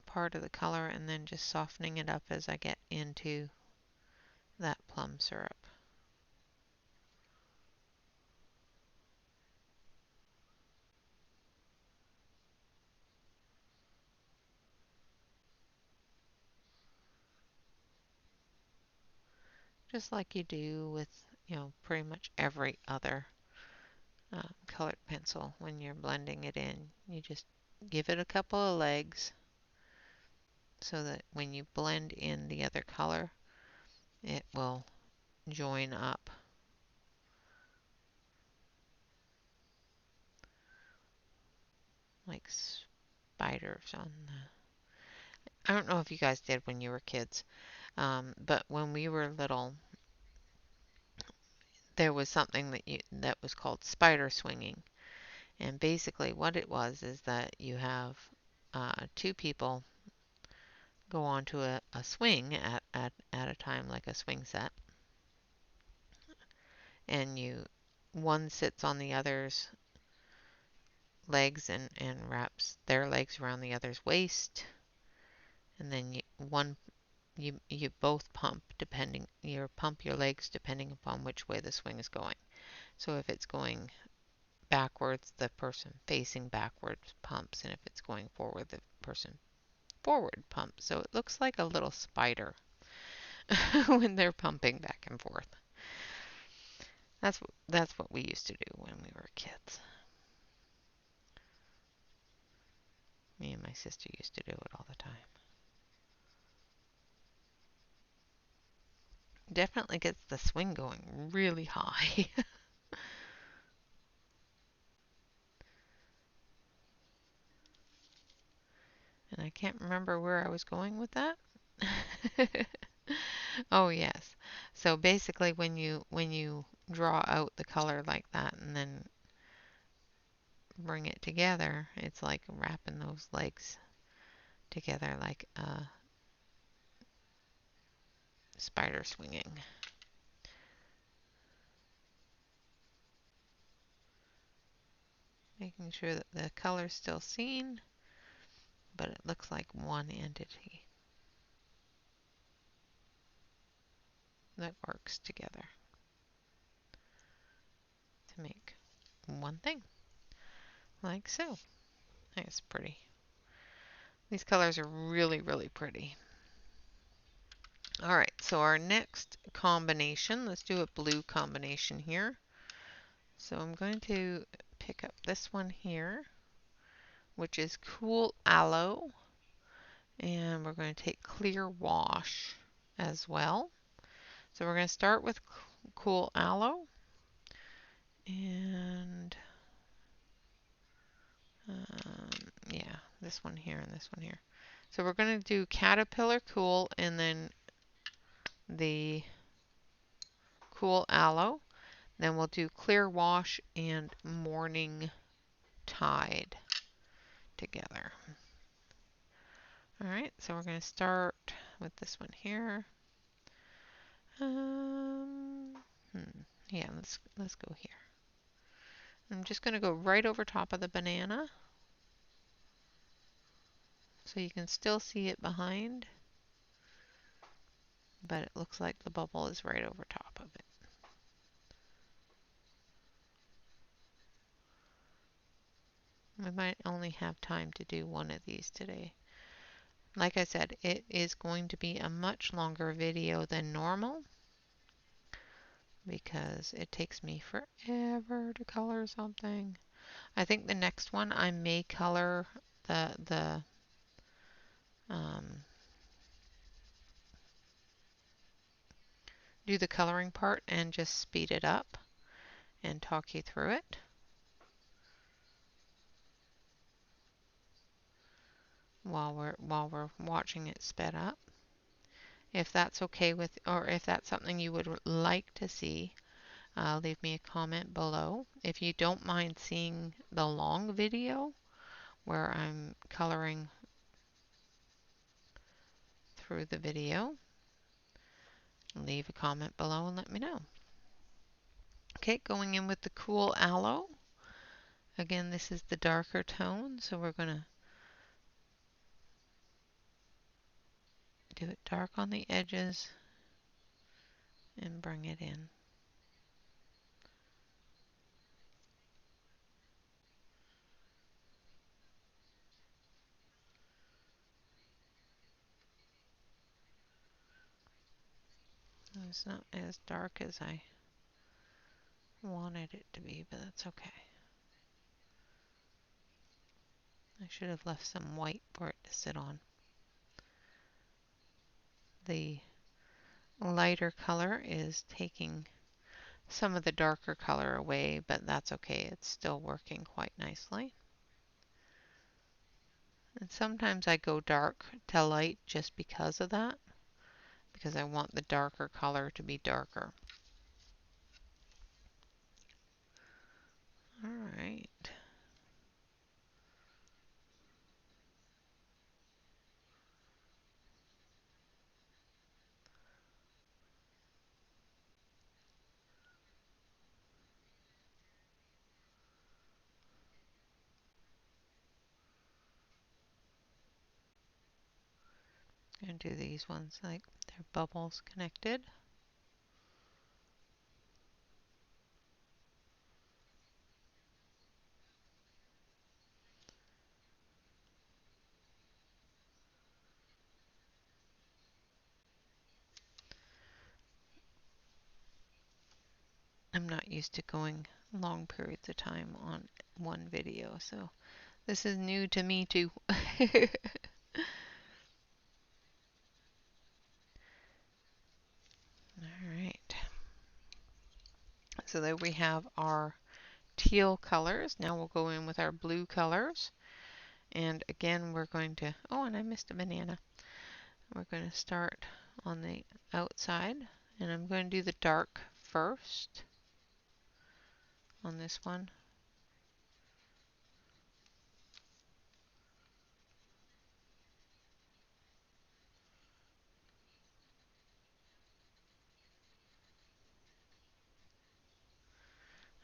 part of the color, and then just softening it up as I get into that plum syrup. Just like you do with, pretty much every other colored pencil. When you're blending it in, you just give it a couple of legs so that when you blend in the other color, it will join up. Like spiders on the... I don't know if you guys did when you were kids, but when we were little, there was something that was called spider swinging. And basically what it was is that you have two people go onto a swing at a time, like a swing set, and one sits on the other's legs and wraps their legs around the other's waist, and then you both pump your legs depending upon which way the swing is going. So if it's going backwards, the person facing backwards pumps, and if it's going forward, the person forward pumps. So it looks like a little spider when they're pumping back and forth. That's what we used to do when we were kids. Me and my sister used to do it all the time. Definitely gets the swing going really high. And I can't remember where I was going with that. Oh yes. So basically when you draw out the color like that and then bring it together, it's like wrapping those legs together like a spider swinging. Making sure that the color's still seen, but it looks like one entity that works together to make one thing, like so. That's pretty. These colors are really, really pretty. All right, so our next combination, let's do a blue combination here. So I'm going to pick up this one here, which is Cool Aloe, and we're going to take Clear Wash as well. So we're going to start with Cool Aloe, and yeah, this one here and this one here. So we're going to do Caterpillar Cool and then the Cool Aloe. Then we'll do Clear Wash and Morning Tide together. Alright, so we're going to start with this one here. Yeah, let's go here. I'm just going to go right over top of the banana so you can still see it behind, but it looks like the bubble is right over top of it. We might only have time to do one of these today. like I said, it is going to be a much longer video than normal because it takes me forever to color something. I think the next one I may color the um, do the coloring part and just speed it up and talk you through it. While we're watching it sped up. If that's okay with, or if that's something you would like to see, leave me a comment below. If you don't mind seeing the long video where I'm coloring through the video, leave a comment below and let me know. Okay, going in with the Cool Aloe. Again, this is the darker tone, so we're going to do it dark on the edges and bring it in. It's not as dark as I wanted it to be, but that's okay. I should have left some white for it to sit on. The lighter color is taking some of the darker color away, but that's okay. It's still working quite nicely. And sometimes I go dark to light just because of that, because I want the darker color to be darker. All right. I'm going to do these ones like they're bubbles connected. I'm not used to going long periods of time on one video, so this is new to me too. Alright, so there we have our teal colors. Now we'll go in with our blue colors. And again, we're going to, oh, and I missed a banana. We're going to start on the outside, and I'm going to do the dark first on this one.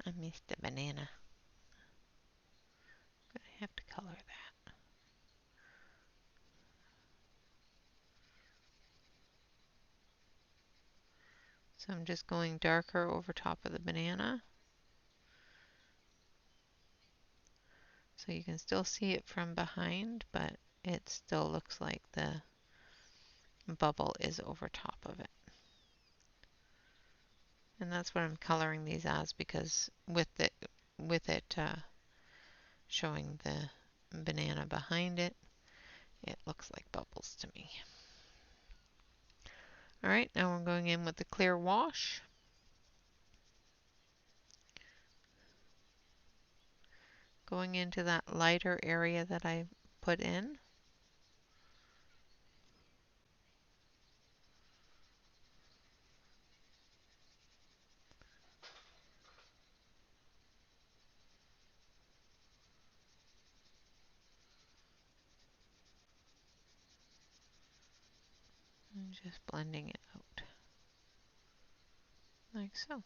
I missed a banana. I have to color that. So I'm just going darker over top of the banana. So you can still see it from behind, but it still looks like the bubble is over top of it. And that's what I'm coloring these as, because with it showing the banana behind it, it looks like bubbles to me. Alright, now we're going in with the clear wash. Going into that lighter area that I put in. And just blending it out. Like so.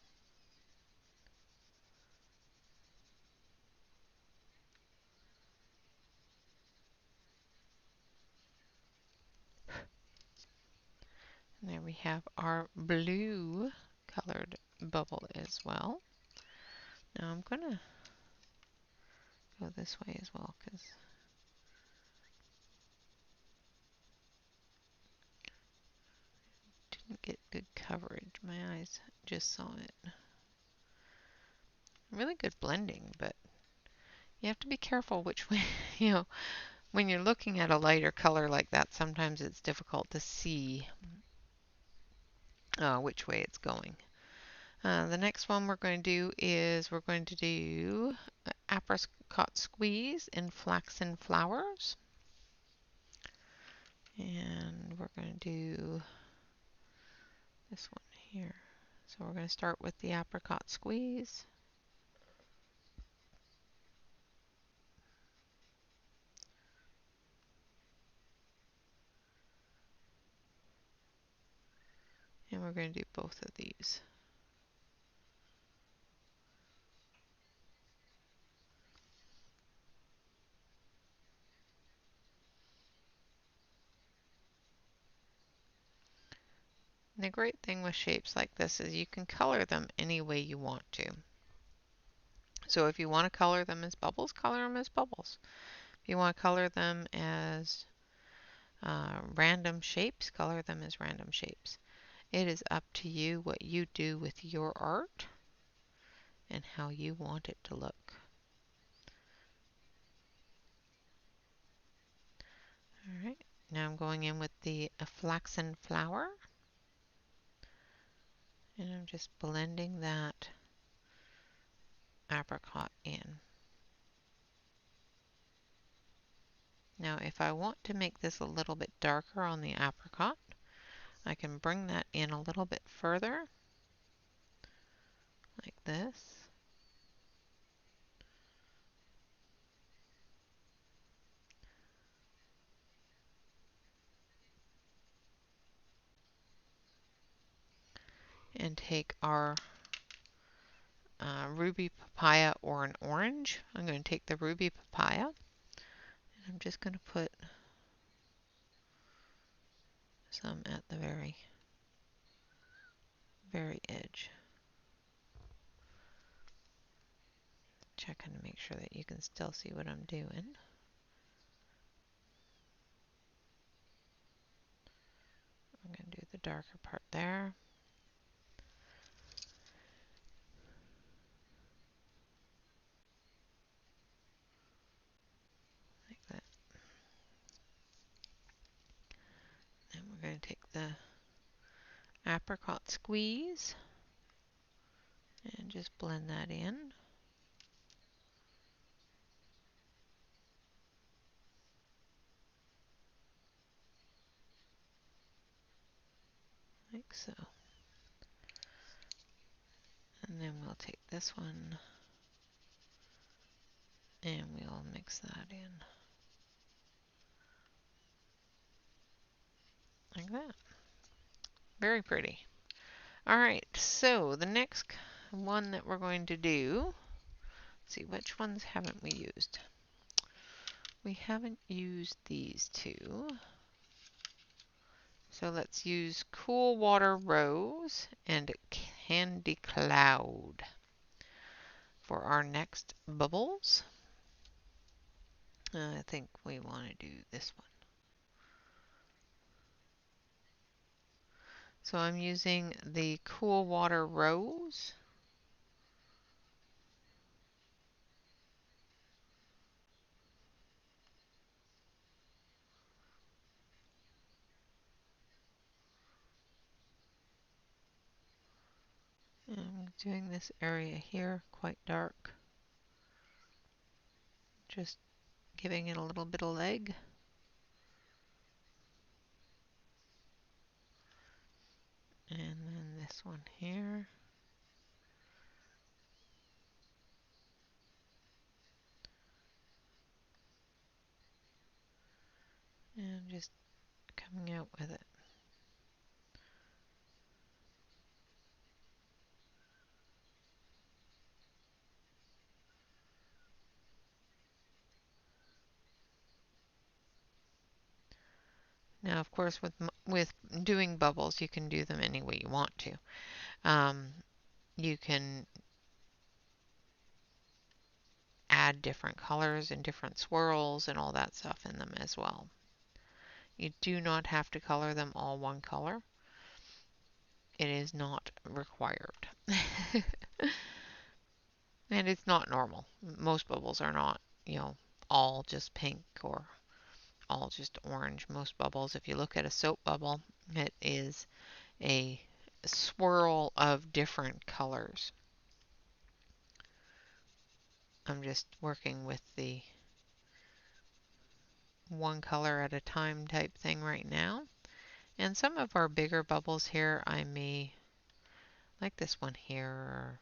And there we have our blue colored bubble as well. Now I'm going to go this way as well, because Get good coverage. My eyes just saw it. Really good blending, but you have to be careful which way, when you're looking at a lighter color like that, sometimes it's difficult to see which way it's going. The next one we're going to do is we're going to do Apricot Squeeze in Flaxen Flowers. And we're going to do this one here. So we're going to start with the Apricot Squeeze. And we're going to do both of these. And the great thing with shapes like this is you can color them any way you want to. So if you want to color them as bubbles, color them as bubbles. If you want to color them as random shapes, color them as random shapes. It is up to you what you do with your art and how you want it to look. Alright, now I'm going in with the Flaxen flower. And I'm just blending that apricot in. Now if I want to make this a little bit darker on the apricot, I can bring that in a little bit further, like this. And take our ruby papaya or an orange. I'm going to take the ruby papaya, and I'm just going to put some at the very edge. Checking to make sure that you can still see what I'm doing. I'm going to do the darker part there. Like that. And we're going to take the apricot squeeze and just blend that in. Like so. And then we'll take this one and we'll mix that in. Like that. Very pretty. Alright, so the next one that we're going to do, let's see, which ones haven't we used? We haven't used these two. So let's use Coolwater Rose and Candy Cloud for our next bubbles. I think we want to do this one. So I'm using the Coolwater Rose. I'm doing this area here quite dark. Just giving it a little bit of leg. And then this one here. And just coming out with it. Now, of course, with doing bubbles, you can do them any way you want to. You can add different colors and different swirls and all that stuff in them as well. You do not have to color them all one color. it is not required. And it's not normal. Most bubbles are not, all just pink or all just orange. Most bubbles, if you look at a soap bubble, it is a swirl of different colors. I'm just working with the one color at a time type thing right now. And some of our bigger bubbles here, I may, like this one here, or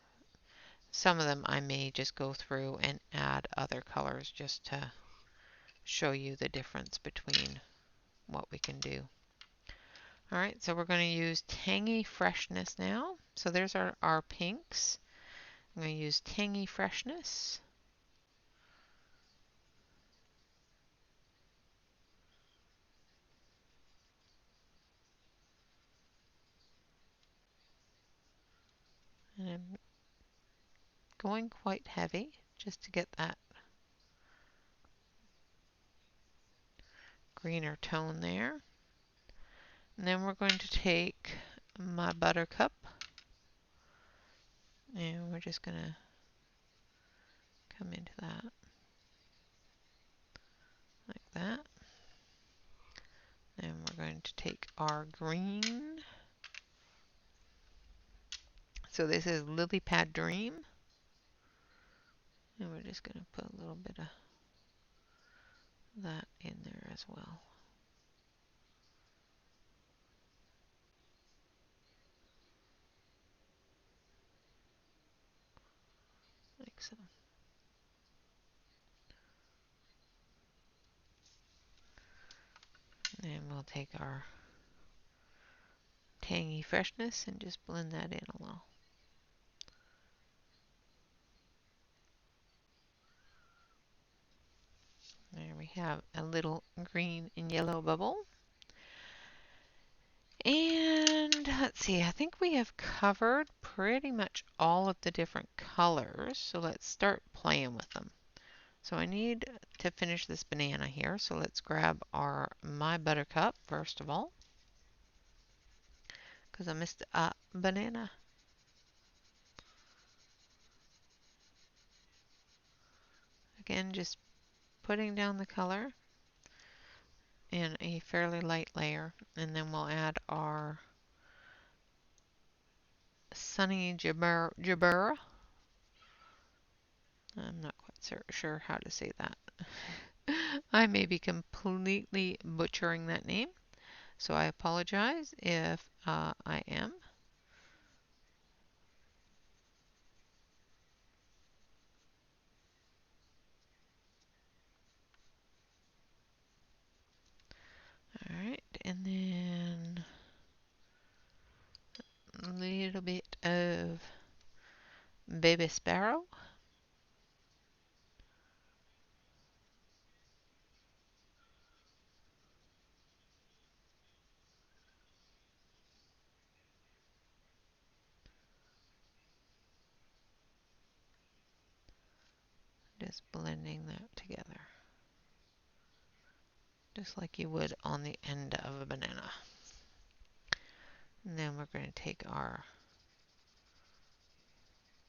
some of them I may just go through and add other colors just to show you the difference between what we can do. Alright, so we're going to use Tangy Freshness now. So there's our pinks. I'm going to use Tangy Freshness. And I'm going quite heavy just to get that greener tone there. And then we're going to take my Buttercup and we're just going to come into that like that. Then we're going to take our green. So this is Lilypad Dream. And we're just going to put a little bit of that in there as well. Like so. And we'll take our Tangy Freshness and just blend that in a little. There we have a little green and yellow bubble. And let's see, I think we have covered pretty much all of the different colors. So let's start playing with them. So I need to finish this banana here. So let's grab my Buttercup first of all, because I missed a banana. Again, just putting down the color in a fairly light layer, and then we'll add our Sunny Gerbera. I'm not quite sure how to say that. I may be completely butchering that name, so I apologize if I am. Alright, and then a little bit of Baby Sparrow. Just blending that together. Just like you would on the end of a banana. And then we're going to take our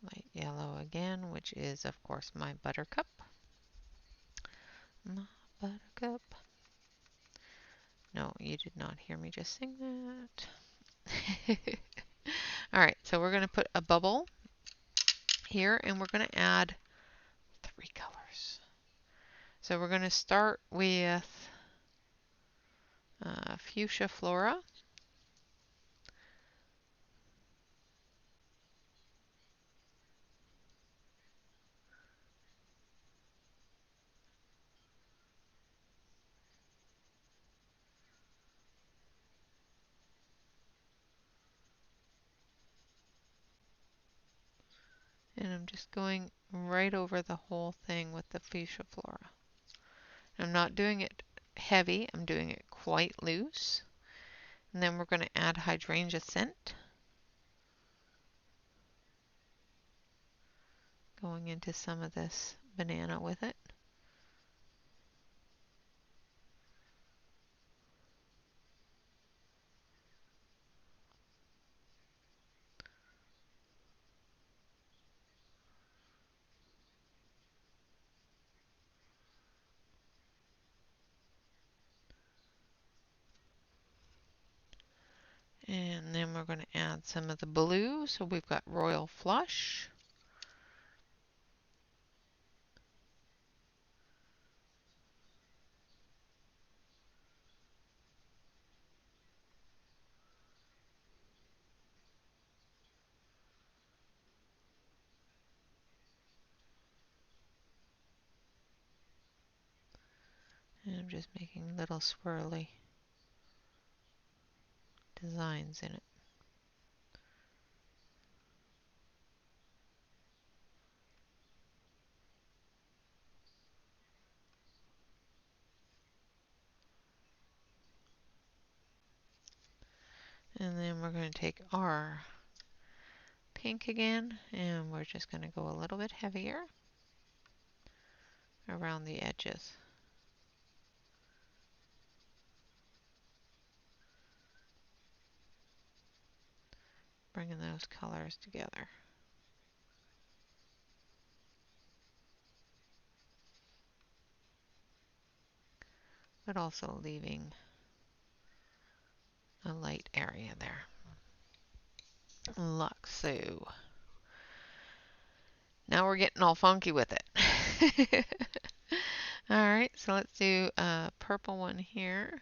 light yellow again, which is, of course, my Buttercup. My Buttercup. No, you did not hear me just sing that. Alright, so we're going to put a bubble here, and we're going to add 3 colors. So we're going to start with Fuchsia Flora. And I'm just going right over the whole thing with the Fuchsia Flora. I'm not doing it heavy, I'm doing it quite loose. And then we're going to add Hydrangea scent. Going into some of this banana with it. And then we're going to add some of the blue. So we've got Royal Flush. And I'm just making little swirly designs in it. And then we're going to take our pink again, and we're just going to go a little bit heavier around the edges. Bringing those colors together. But also leaving a light area there. Look, so now we're getting all funky with it. Alright, so let's do a purple one here.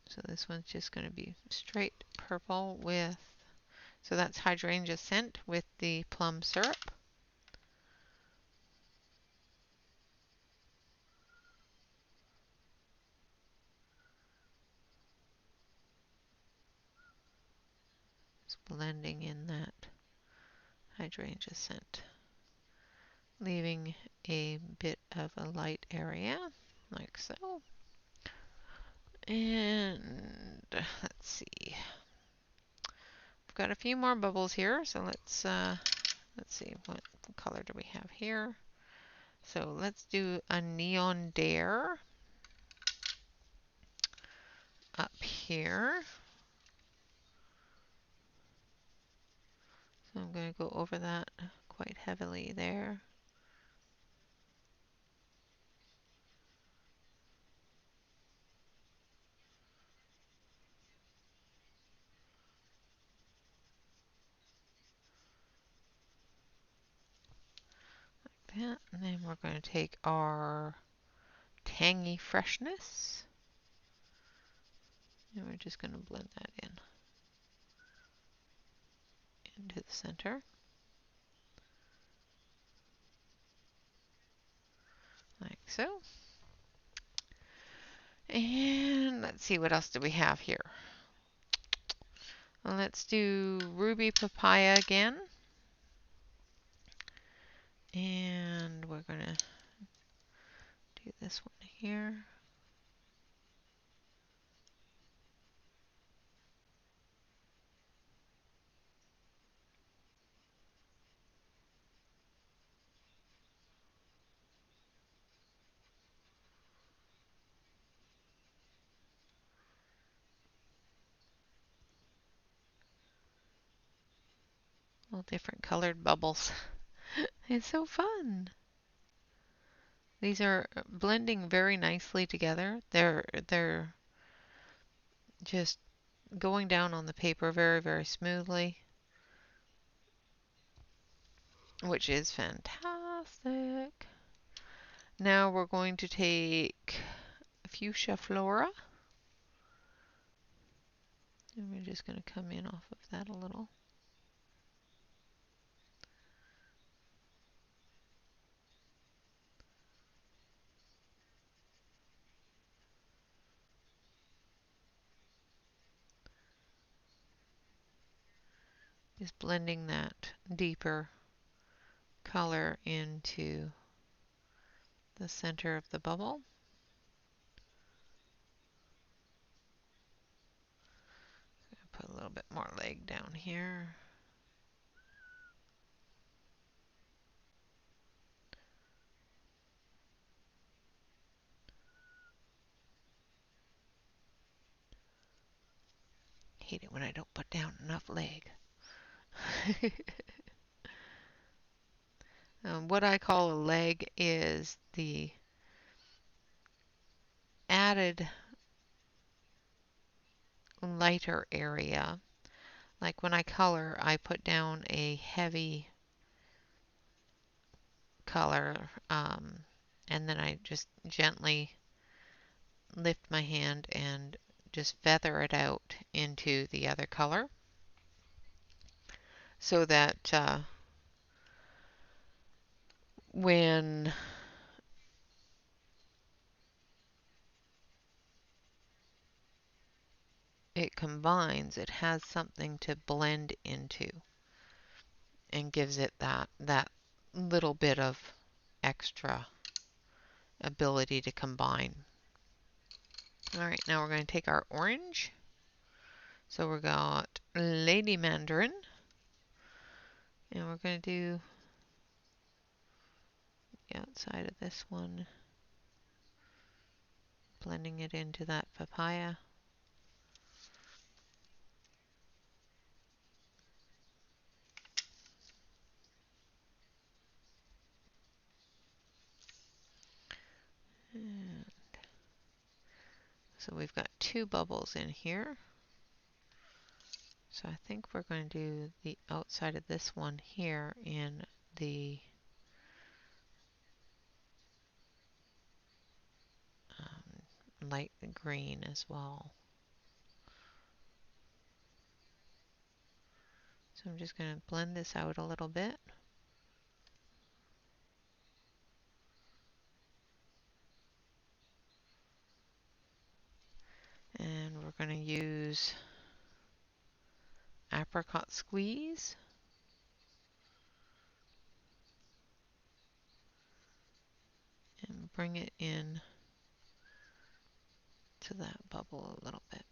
So this one's just going to be straight purple with, so that's Hydrangea scent with the plum syrup. Just blending in that Hydrangea scent. Leaving a bit of a light area, like so. And let's see. We've got a few more bubbles here, so let's see, what color do we have here? So let's do a Neon Dare up here. So I'm going to go over that quite heavily there. Like that. And then we're going to take our Tangy Freshness. And we're just going to blend that into the center. Like so. And let's see, what else do we have here? Let's do Ruby Papaya again. And we're going to do this one here. All different colored bubbles. It's so fun. These are blending very nicely together. They're just going down on the paper very, very smoothly, which is fantastic. Now we're going to take Fuchsia Flora. And we're just going to come in off of that a little. Just blending that deeper color into the center of the bubble. Put a little bit more leg down here. Hate it when I don't put down enough leg. What I call a leg is the added lighter area. Like when I color, I put down a heavy color, and then I just gently lift my hand and just feather it out into the other color so that when it combines, it has something to blend into and gives it that little bit of extra ability to combine. All right, now we're going to take our orange. So we've got Lady Mandarin, and we're going to do the outside of this one, blending it into that papaya. And so we've got two bubbles in here. So I think we're going to do the outside of this one here in the light green as well. So I'm just going to blend this out a little bit. And we're going to use Apricot Squeeze. And bring it in to that bubble a little bit.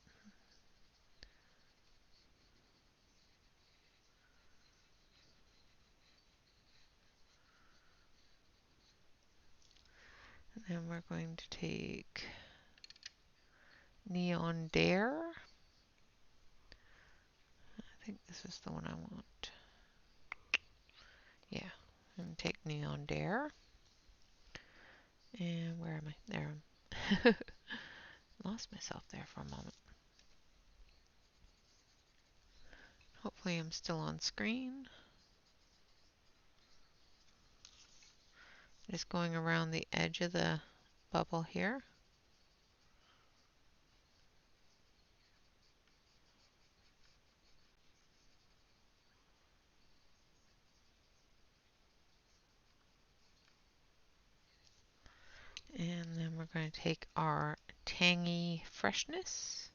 And then we're going to take Neon Dare. I think this is the one I want. Yeah, and take Neon Dare. And where am I? There. Lost myself there for a moment. Hopefully I'm still on screen. Just going around the edge of the bubble here. And then we're going to take our Tangy Freshness.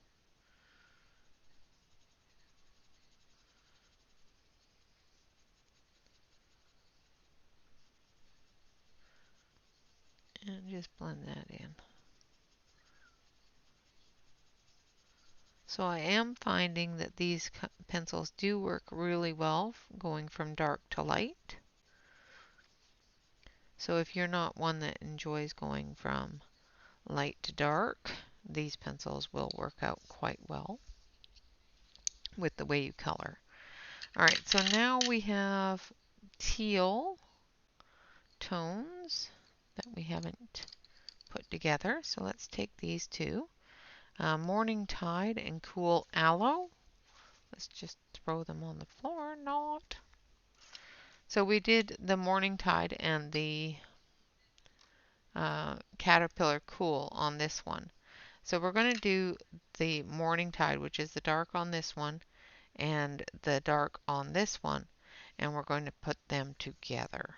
And just blend that in. So I am finding that these pencils do work really well going from dark to light. So if you're not one that enjoys going from light to dark, these pencils will work out quite well with the way you color. Alright, so now we have teal tones that we haven't put together. So let's take these two. Morning Tide and Cool Aloe. Let's just throw them on the floor. Not. So we did the Morning Tide and the Caterpillar Cool on this one. So we're going to do the Morning Tide, which is the dark on this one, and the dark on this one, and we're going to put them together.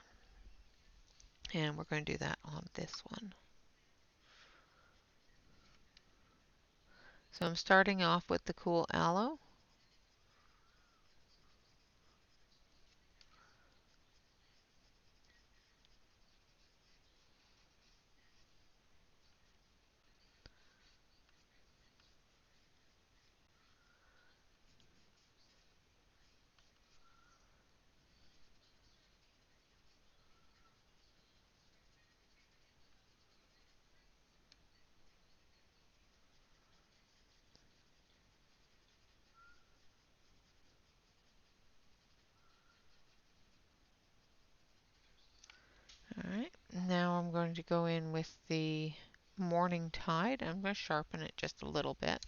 And we're going to do that on this one. So I'm starting off with the Cool Aloe. going to go in with the Morning Tide. I'm going to sharpen it just a little bit,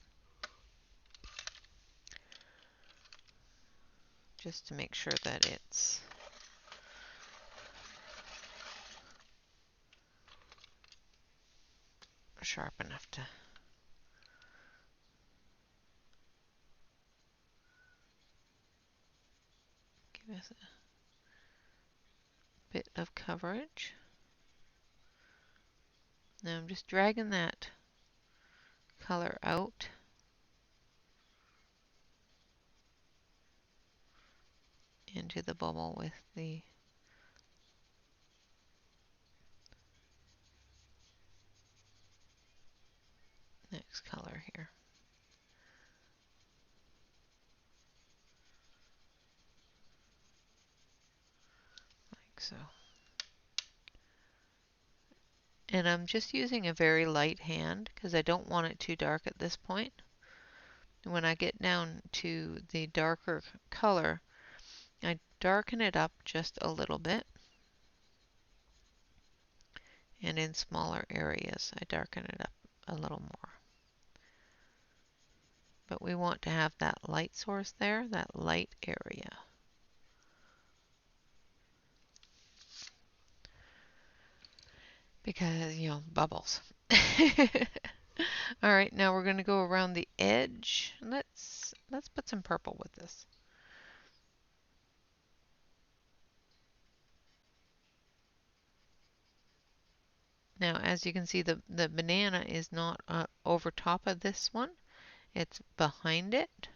just to make sure that it's sharp enough to give us a bit of coverage. Now I'm just dragging that color out into the bubble with the next color here. Like so. And I'm just using a very light hand because I don't want it too dark at this point. When I get down to the darker color, I darken it up just a little bit. And in smaller areas, I darken it up a little more. But we want to have that light source there, that light area. Because, you know, bubbles. All right, now we're going to go around the edge. Let's put some purple with this. Now, as you can see, the banana is not over top of this one. It's behind it.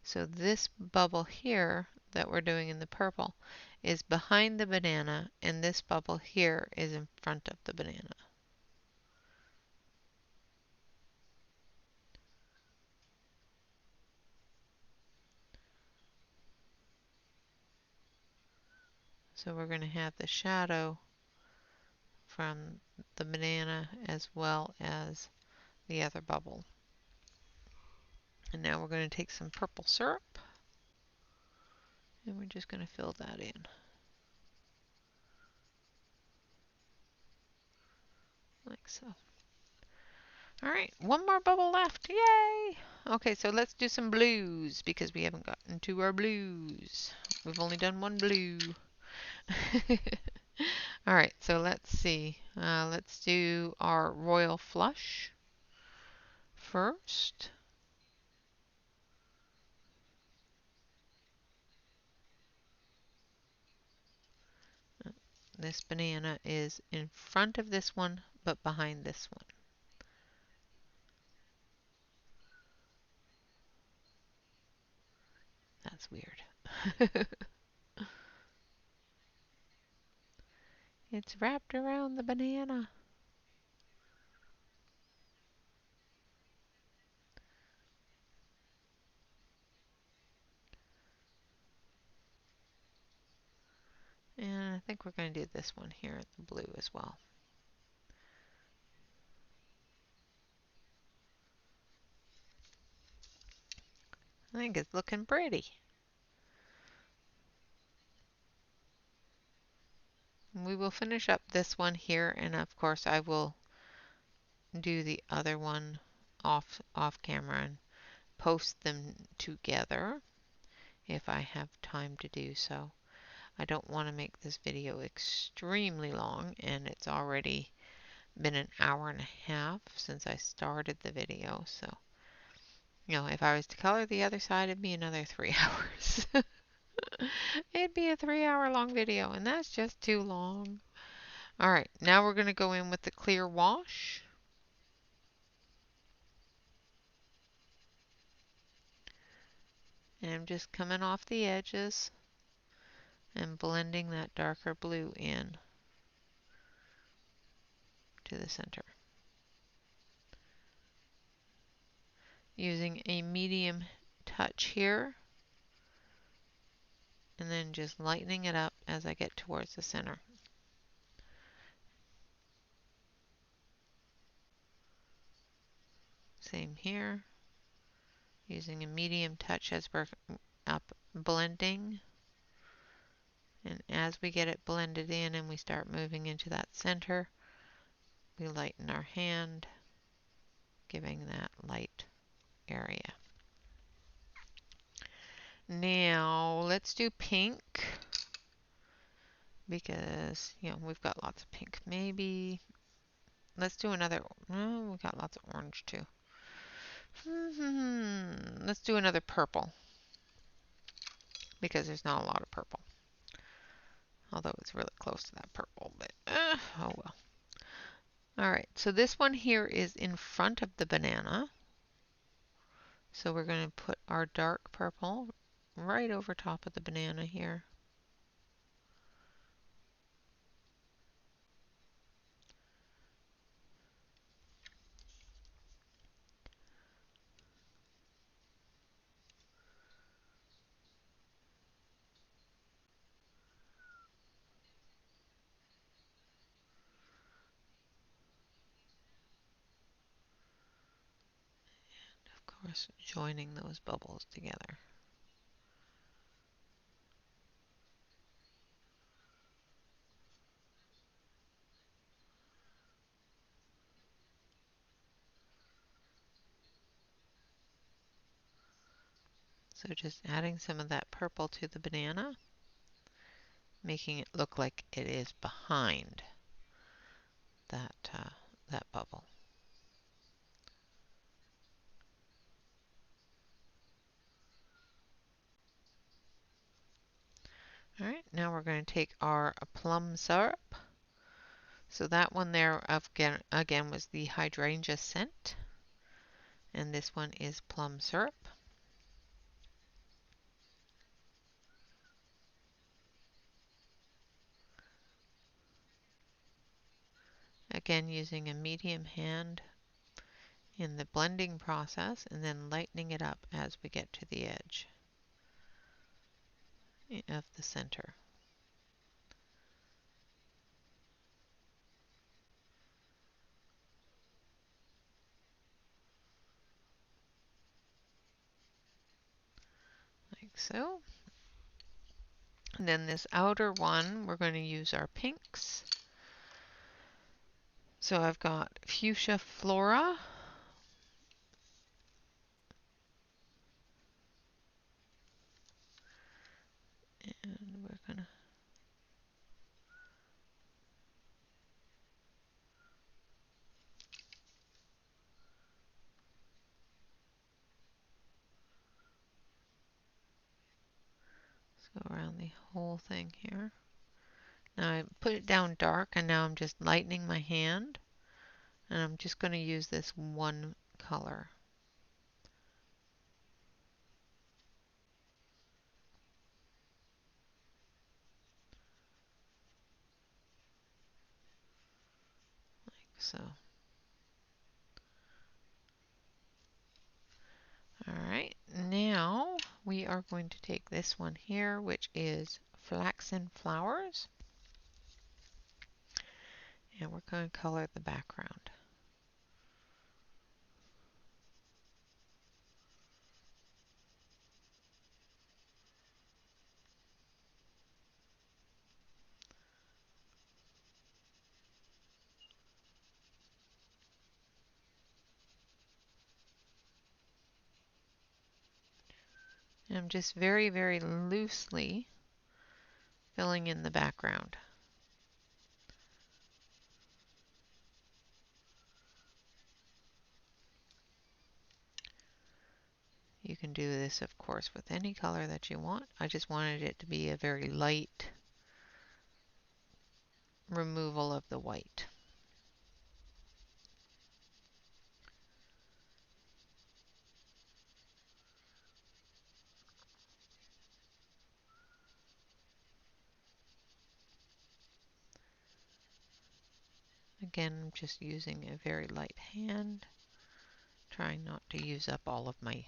So this bubble here that we're doing in the purple is behind the banana, and this bubble here is in front of the banana. So we're going to have the shadow from the banana as well as the other bubble. And now we're going to take some purple syrup and we're just going to fill that in. Like so. Alright, one more bubble left. Yay! Okay, so let's do some blues because we haven't gotten to our blues. We've only done one blue. Alright, so let's see. Let's do our Royal Flush first. This banana is in front of this one, but behind this one. That's weird. It's wrapped around the banana. And I think we're going to do this one here in the blue as well. I think it's looking pretty. We will finish up this one here, and of course I will do the other one off camera and post them together if I have time to do so. I don't want to make this video extremely long, and it's already been an hour and a half since I started the video, so you know, if I was to color the other side, it'd be another 3 hours. It'd be a 3-hour long video, and that's just too long. Alright, now we're going to go in with the clear wash. And I'm just coming off the edges and blending that darker blue in to the center. Using a medium touch here, and then just lightening it up as I get towards the center. Same here, using a medium touch as we're up blending. And as we get it blended in and we start moving into that center, we lighten our hand, giving that light area. Now let's do pink because, you know, we've got lots of pink. Maybe let's do another. Oh, we've got lots of orange too. Let's do another purple because there's not a lot of purple. Although it's really close to that purple, but oh well. Alright, so this one here is in front of the banana. So we're going to put our dark purple right over top of the banana here. Of course, joining those bubbles together. So just adding some of that purple to the banana, making it look like it is behind that bubble. Alright, now we're going to take our plum syrup. So that one there again was the Hydrangea scent. And this one is plum syrup. Again, using a medium hand in the blending process and then lightening it up as we get to the edge of the center. Like so. And then this outer one, we're going to use our pinks. So I've got Fuchsia Flora. And we're going to go around the whole thing here. Now I put it down dark and now I'm just lightening my hand. And I'm just going to use this one color. Like so. Alright, now we are going to take this one here, which is Flaxen Flowers. And we're going to color the background. And I'm just very, very loosely filling in the background. You can do this, of course, with any color that you want. I just wanted it to be a very light removal of the white. Again, I'm just using a very light hand, trying not to use up all of my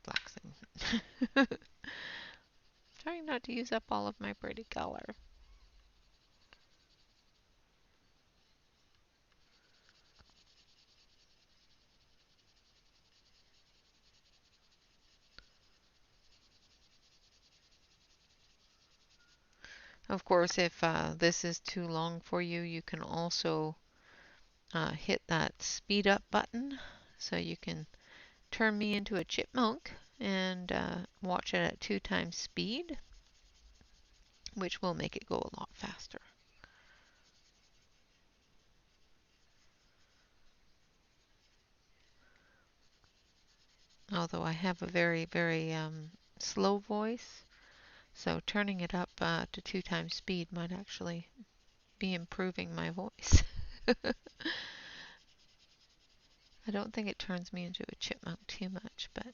flaxen. Trying not to use up all of my pretty color. Of course, if this is too long for you, you can also hit that speed up button so you can turn me into a chipmunk and watch it at 2 times speed, which will make it go a lot faster. Although I have a very, very slow voice, so turning it up to 2 times speed might actually be improving my voice. I don't think it turns me into a chipmunk too much, but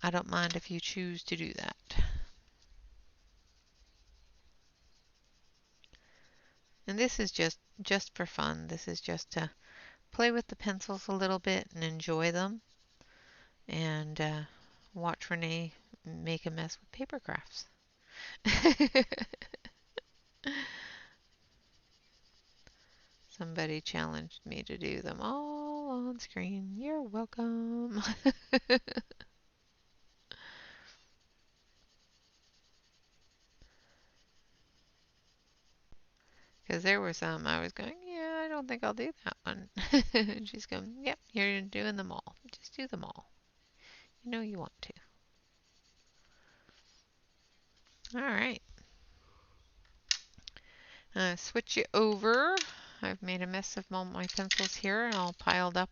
I don't mind if you choose to do that. And this is just for fun. This is just to play with the pencils a little bit and enjoy them, and watch Renee make a mess with paper crafts. Somebody challenged me to do them all on screen. You're welcome. Because there were some I was going, yeah, I don't think I'll do that one. And she's going, yep, you're doing them all. Just do them all. You know you want to. All right. Switch it over. I've made a mess of all my pencils here, all piled up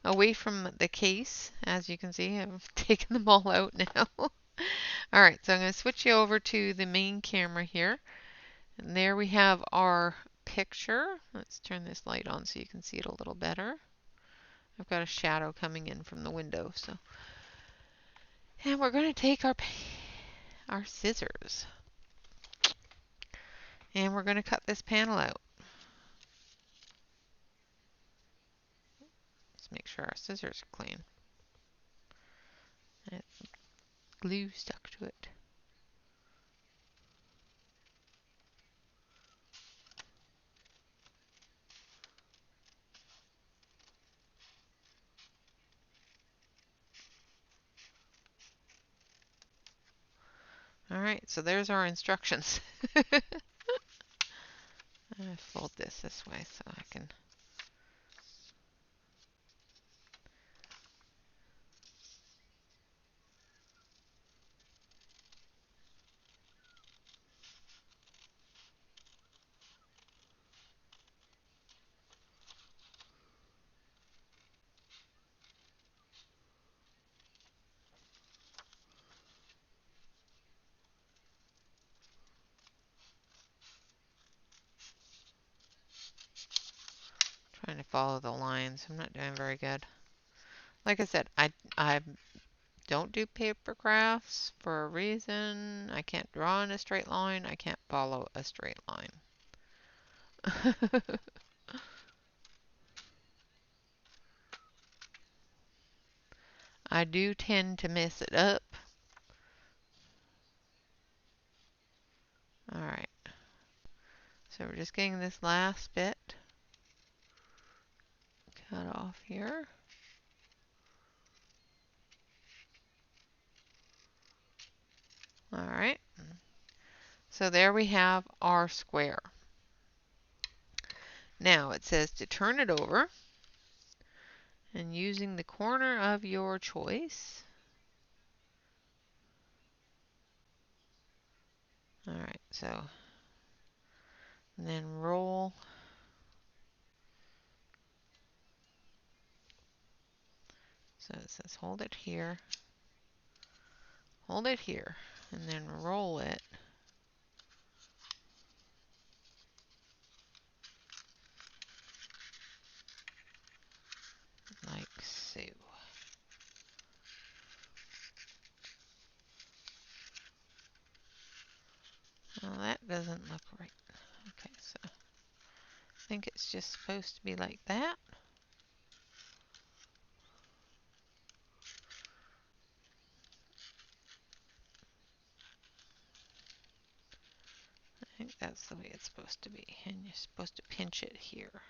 away from the case. As you can see, I've taken them all out now. All right, so I'm going to switch you over to the main camera here. And there we have our picture. Let's turn this light on so you can see it a little better. I've got a shadow coming in from the window, so. And we're going to take our scissors, and we're going to cut this panel out. Let's make sure our scissors are clean. It's glue stuck to it. All right, so there's our instructions. I fold this way so I can. Trying to follow the lines. I'm not doing very good. Like I said, I don't do paper crafts for a reason. I can't draw in a straight line. I can't follow a straight line. I do tend to mess it up. All right. So we're just getting this last bit cut off here. All right. So there we have our square. Now it says to turn it over, and using the corner of your choice. All right, so and then roll. So it says hold it here, and then roll it like so. Well, that doesn't look right. Okay, so I think it's just supposed to be like that. I think that's the way it's supposed to be, and you're supposed to pinch it here.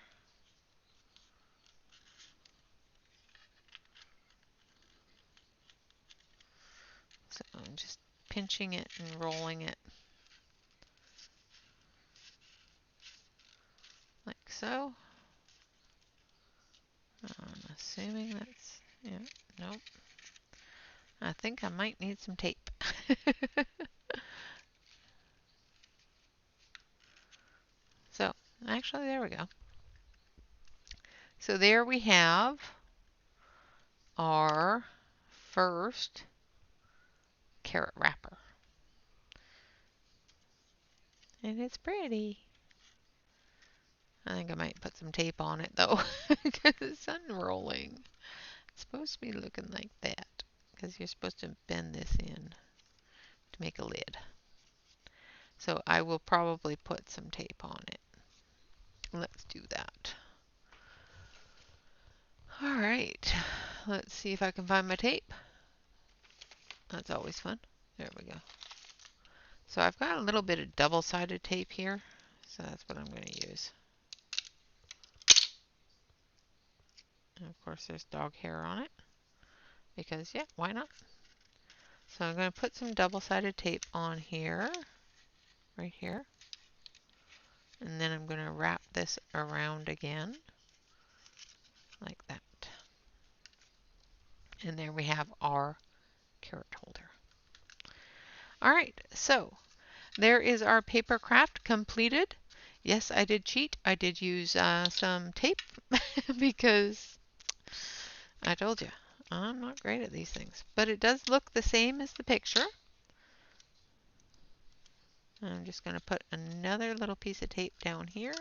So and just pinching it and rolling it like so. I'm assuming that's, yeah, nope. I think I might need some tape. So, actually, there we go. So there we have our first carrot wrapper. And it's pretty. I think I might put some tape on it though, because it's unrolling. It's supposed to be looking like that, because you're supposed to bend this in to make a lid. So I will probably put some tape on it. Let's do that. All right, let's see if I can find my tape. That's always fun. There we go. So I've got a little bit of double-sided tape here, so that's what I'm going to use. And of course there's dog hair on it, because yeah, why not? So I'm going to put some double-sided tape on here, right here. And then I'm going to wrap this around again, like that. And there we have our carrot holder. All right, so there is our paper craft completed. Yes, I did cheat. I did use some tape because I told you, I'm not great at these things. But it does look the same as the picture. I'm just going to put another little piece of tape down here.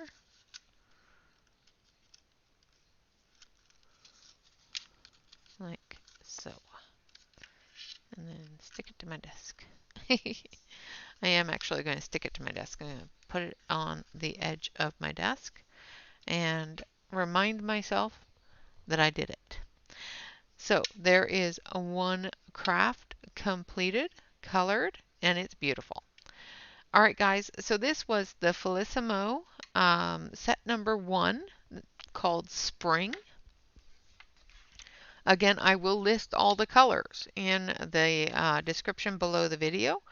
Like so. And then stick it to my desk. I am actually going to stick it to my desk. I'm going to put it on the edge of my desk and remind myself that I did it. So there is one craft completed, colored, and it's beautiful. All right, guys, so this was the Felissimo set number 1 called Spring. Again, I will list all the colors in the description below the video.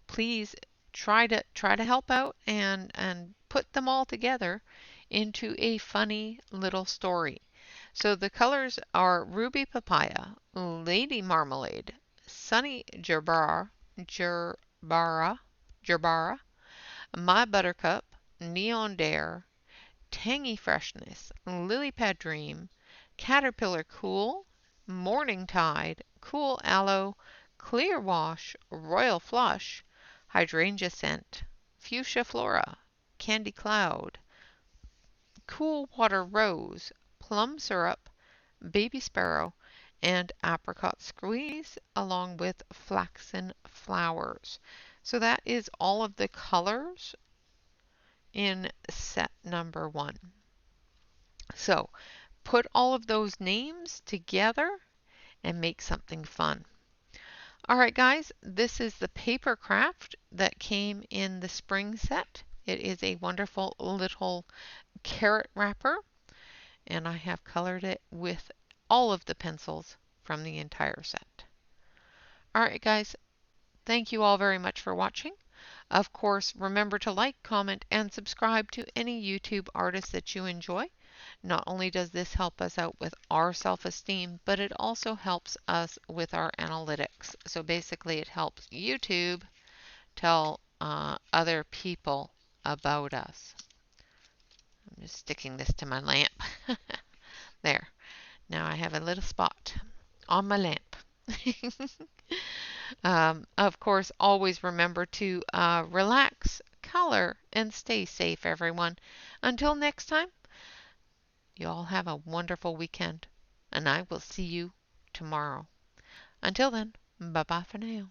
Please try to help out and put them all together into a funny little story. So the colors are Ruby Papaya, Lady Marmalade, Sunny Gerbera, My Buttercup, Neon Dare, Tangy Freshness, Lilypad Dream, Caterpillar Cool, Morning Tide, Cool Aloe, Clear Wash, Royal Flush, Hydrangea Scent, Fuchsia Flora, Candy Cloud, Coolwater Rose, Plum Syrup, Baby Sparrow, and Apricot Squeeze, along with Flaxen Flowers. So that is all of the colors in set number 1. So put all of those names together and make something fun. All right, guys, this is the paper craft that came in the spring set. It is a wonderful little carrot wrapper, and I have colored it with all of the pencils from the entire set. All right, guys, thank you all very much for watching. Of course, remember to like, comment, and subscribe to any YouTube artist that you enjoy. Not only does this help us out with our self-esteem, but it also helps us with our analytics. So basically, it helps YouTube tell other people about us. I'm just sticking this to my lamp. There. Now I have a little spot on my lamp. Of course, always remember to relax, color, and stay safe, everyone. Until next time, you all have a wonderful weekend, and I will see you tomorrow. Until then, bye-bye for now.